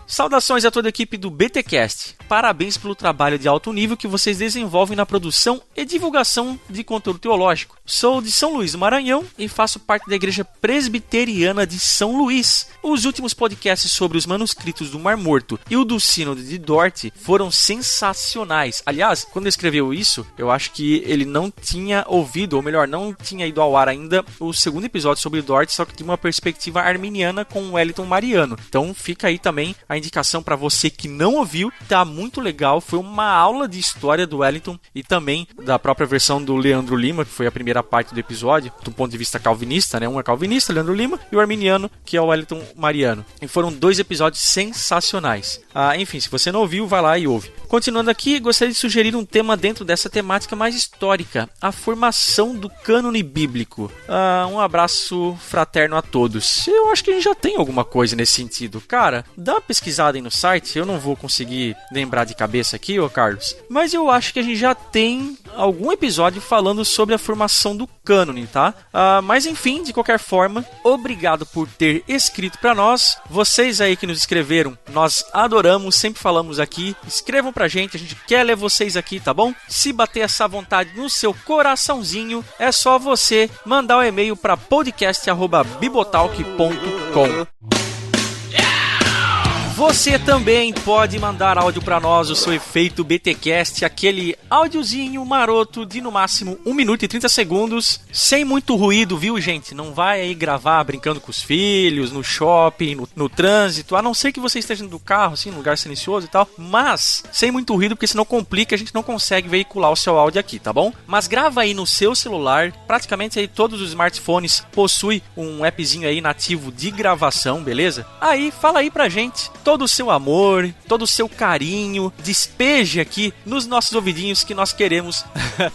Saudações a toda a equipe do BTcast. Parabéns pelo trabalho de alto nível que vocês desenvolvem na produção e divulgação de conteúdo teológico. Sou de São Luís do Maranhão e faço parte da Igreja Presbiteriana de São Luís. Os últimos podcasts sobre os manuscritos do Mar Morto e o do Sínodo de Dort foram sensacionais. Aliás, quando ele escreveu isso, eu acho que ele não tinha ouvido, ou melhor, não tinha ido ao ar ainda o segundo episódio sobre Dort, só que de uma perspectiva arminiana com o Wellington Mariano. Então fica aí também a indicação para você que não ouviu, tá muito legal. Foi uma aula de história do Wellington e também da própria versão do Leandro Lima, que foi a primeira parte do episódio, do ponto de vista calvinista, né? Um é calvinista, Leandro Lima, e o arminiano, que é o Wellington Mariano. E foram 2 episódios sensacionais. Enfim, se você não ouviu, vai lá e ouve. Continuando aqui, gostaria de sugerir um tema dentro dessa temática mais histórica, a formação do cânone bíblico. Um abraço fraterno a todos. Eu acho que a gente já tem alguma coisa nesse sentido. Cara, dá uma pesquisada aí no site, eu não vou conseguir lembrar de cabeça aqui, ô Carlos, mas eu acho que a gente já tem algum episódio falando sobre a formação do cânone, tá? Mas enfim, de qualquer forma, obrigado por ter escrito pra nós. Vocês aí que nos escreveram, nós adoramos, sempre falamos aqui. Escrevam pra gente, a gente quer ler vocês aqui, tá bom? Se bater essa vontade no seu coraçãozinho, é só você mandar um e-mail para podcast@bibotalk.com. Você também pode mandar áudio para nós, o seu efeito BTcast, aquele áudiozinho maroto de no máximo 1 minuto e 30 segundos, sem muito ruído, viu, gente? Não vai aí gravar brincando com os filhos, no shopping, no trânsito, a não ser que você esteja no carro, assim, num lugar silencioso e tal, mas sem muito ruído, porque senão complica, a gente não consegue veicular o seu áudio aqui, tá bom? Mas grava aí no seu celular, praticamente aí todos os smartphones possuem um appzinho aí nativo de gravação, beleza? Aí, fala aí pra gente todo o seu amor, todo o seu carinho, despeje aqui nos nossos ouvidinhos que nós queremos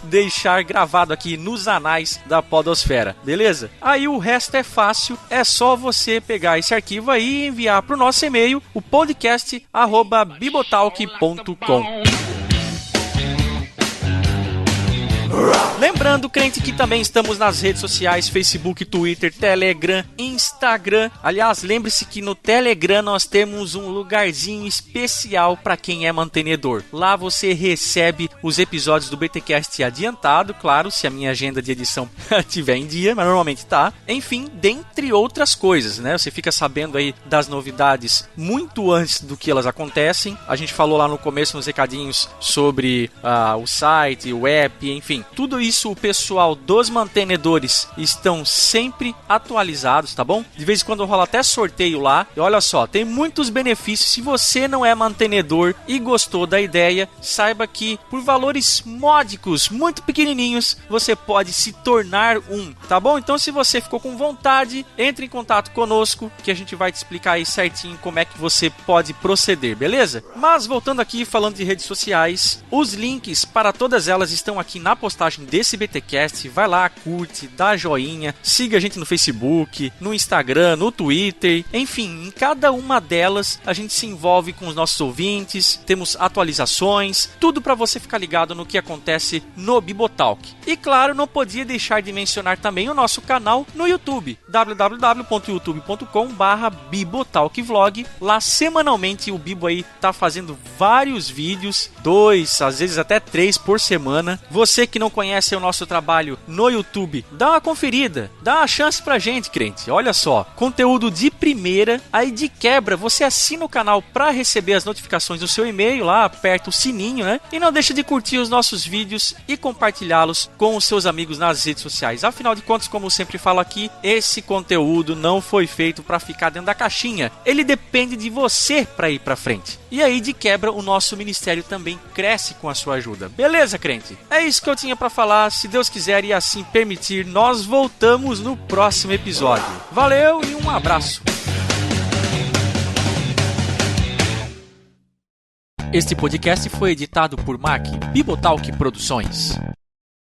deixar gravado aqui nos anais da podosfera, beleza? Aí o resto é fácil, é só você pegar esse arquivo aí e enviar para o nosso e-mail, o podcast@bibotalk.com. Lembrando, crente, que também estamos nas redes sociais, Facebook, Twitter, Telegram, Instagram. Aliás, lembre-se que no Telegram nós temos um lugarzinho especial para quem é mantenedor. Lá você recebe os episódios do BTcast adiantado, claro, se a minha agenda de edição tiver em dia, mas normalmente tá. Enfim, dentre outras coisas, né? Você fica sabendo aí das novidades muito antes do que elas acontecem. A gente falou lá no começo nos recadinhos sobre o site, o app, enfim. Tudo isso o pessoal dos mantenedores estão sempre atualizados, tá bom? De vez em quando rola até sorteio lá. E olha só, tem muitos benefícios. Se você não é mantenedor e gostou da ideia, saiba que por valores módicos, muito pequenininhos, você pode se tornar um, tá bom? Então se você ficou com vontade, entre em contato conosco que a gente vai te explicar aí certinho como é que você pode proceder, beleza? Mas voltando aqui, falando de redes sociais, os links para todas elas estão aqui na postagem desse BTcast. Vai lá, curte, dá joinha, siga a gente no Facebook, no Instagram, no Twitter, enfim, em cada uma delas a gente se envolve com os nossos ouvintes, temos atualizações, tudo para você ficar ligado no que acontece no Bibotalk. E claro, não podia deixar de mencionar também o nosso canal no YouTube, www.youtube.com/bibotalkvlog. Lá semanalmente o Bibo aí tá fazendo vários vídeos, 2, às vezes até 3 por semana. Você que não conhece o nosso trabalho no YouTube, dá uma conferida, dá uma chance pra gente, crente. Olha só, conteúdo de primeira, aí de quebra você assina o canal para receber as notificações do seu e-mail, lá aperta o sininho, né? E não deixa de curtir os nossos vídeos e compartilhá-los com os seus amigos nas redes sociais. Afinal de contas, como eu sempre falo aqui, esse conteúdo não foi feito para ficar dentro da caixinha. Ele depende de você para ir para frente. E aí, de quebra, o nosso ministério também cresce com a sua ajuda. Beleza, crente? É isso que eu tinha para falar. Se Deus quiser e assim permitir, nós voltamos no próximo episódio. Valeu e um abraço. Este podcast foi editado por Mac Bibotalk Produções.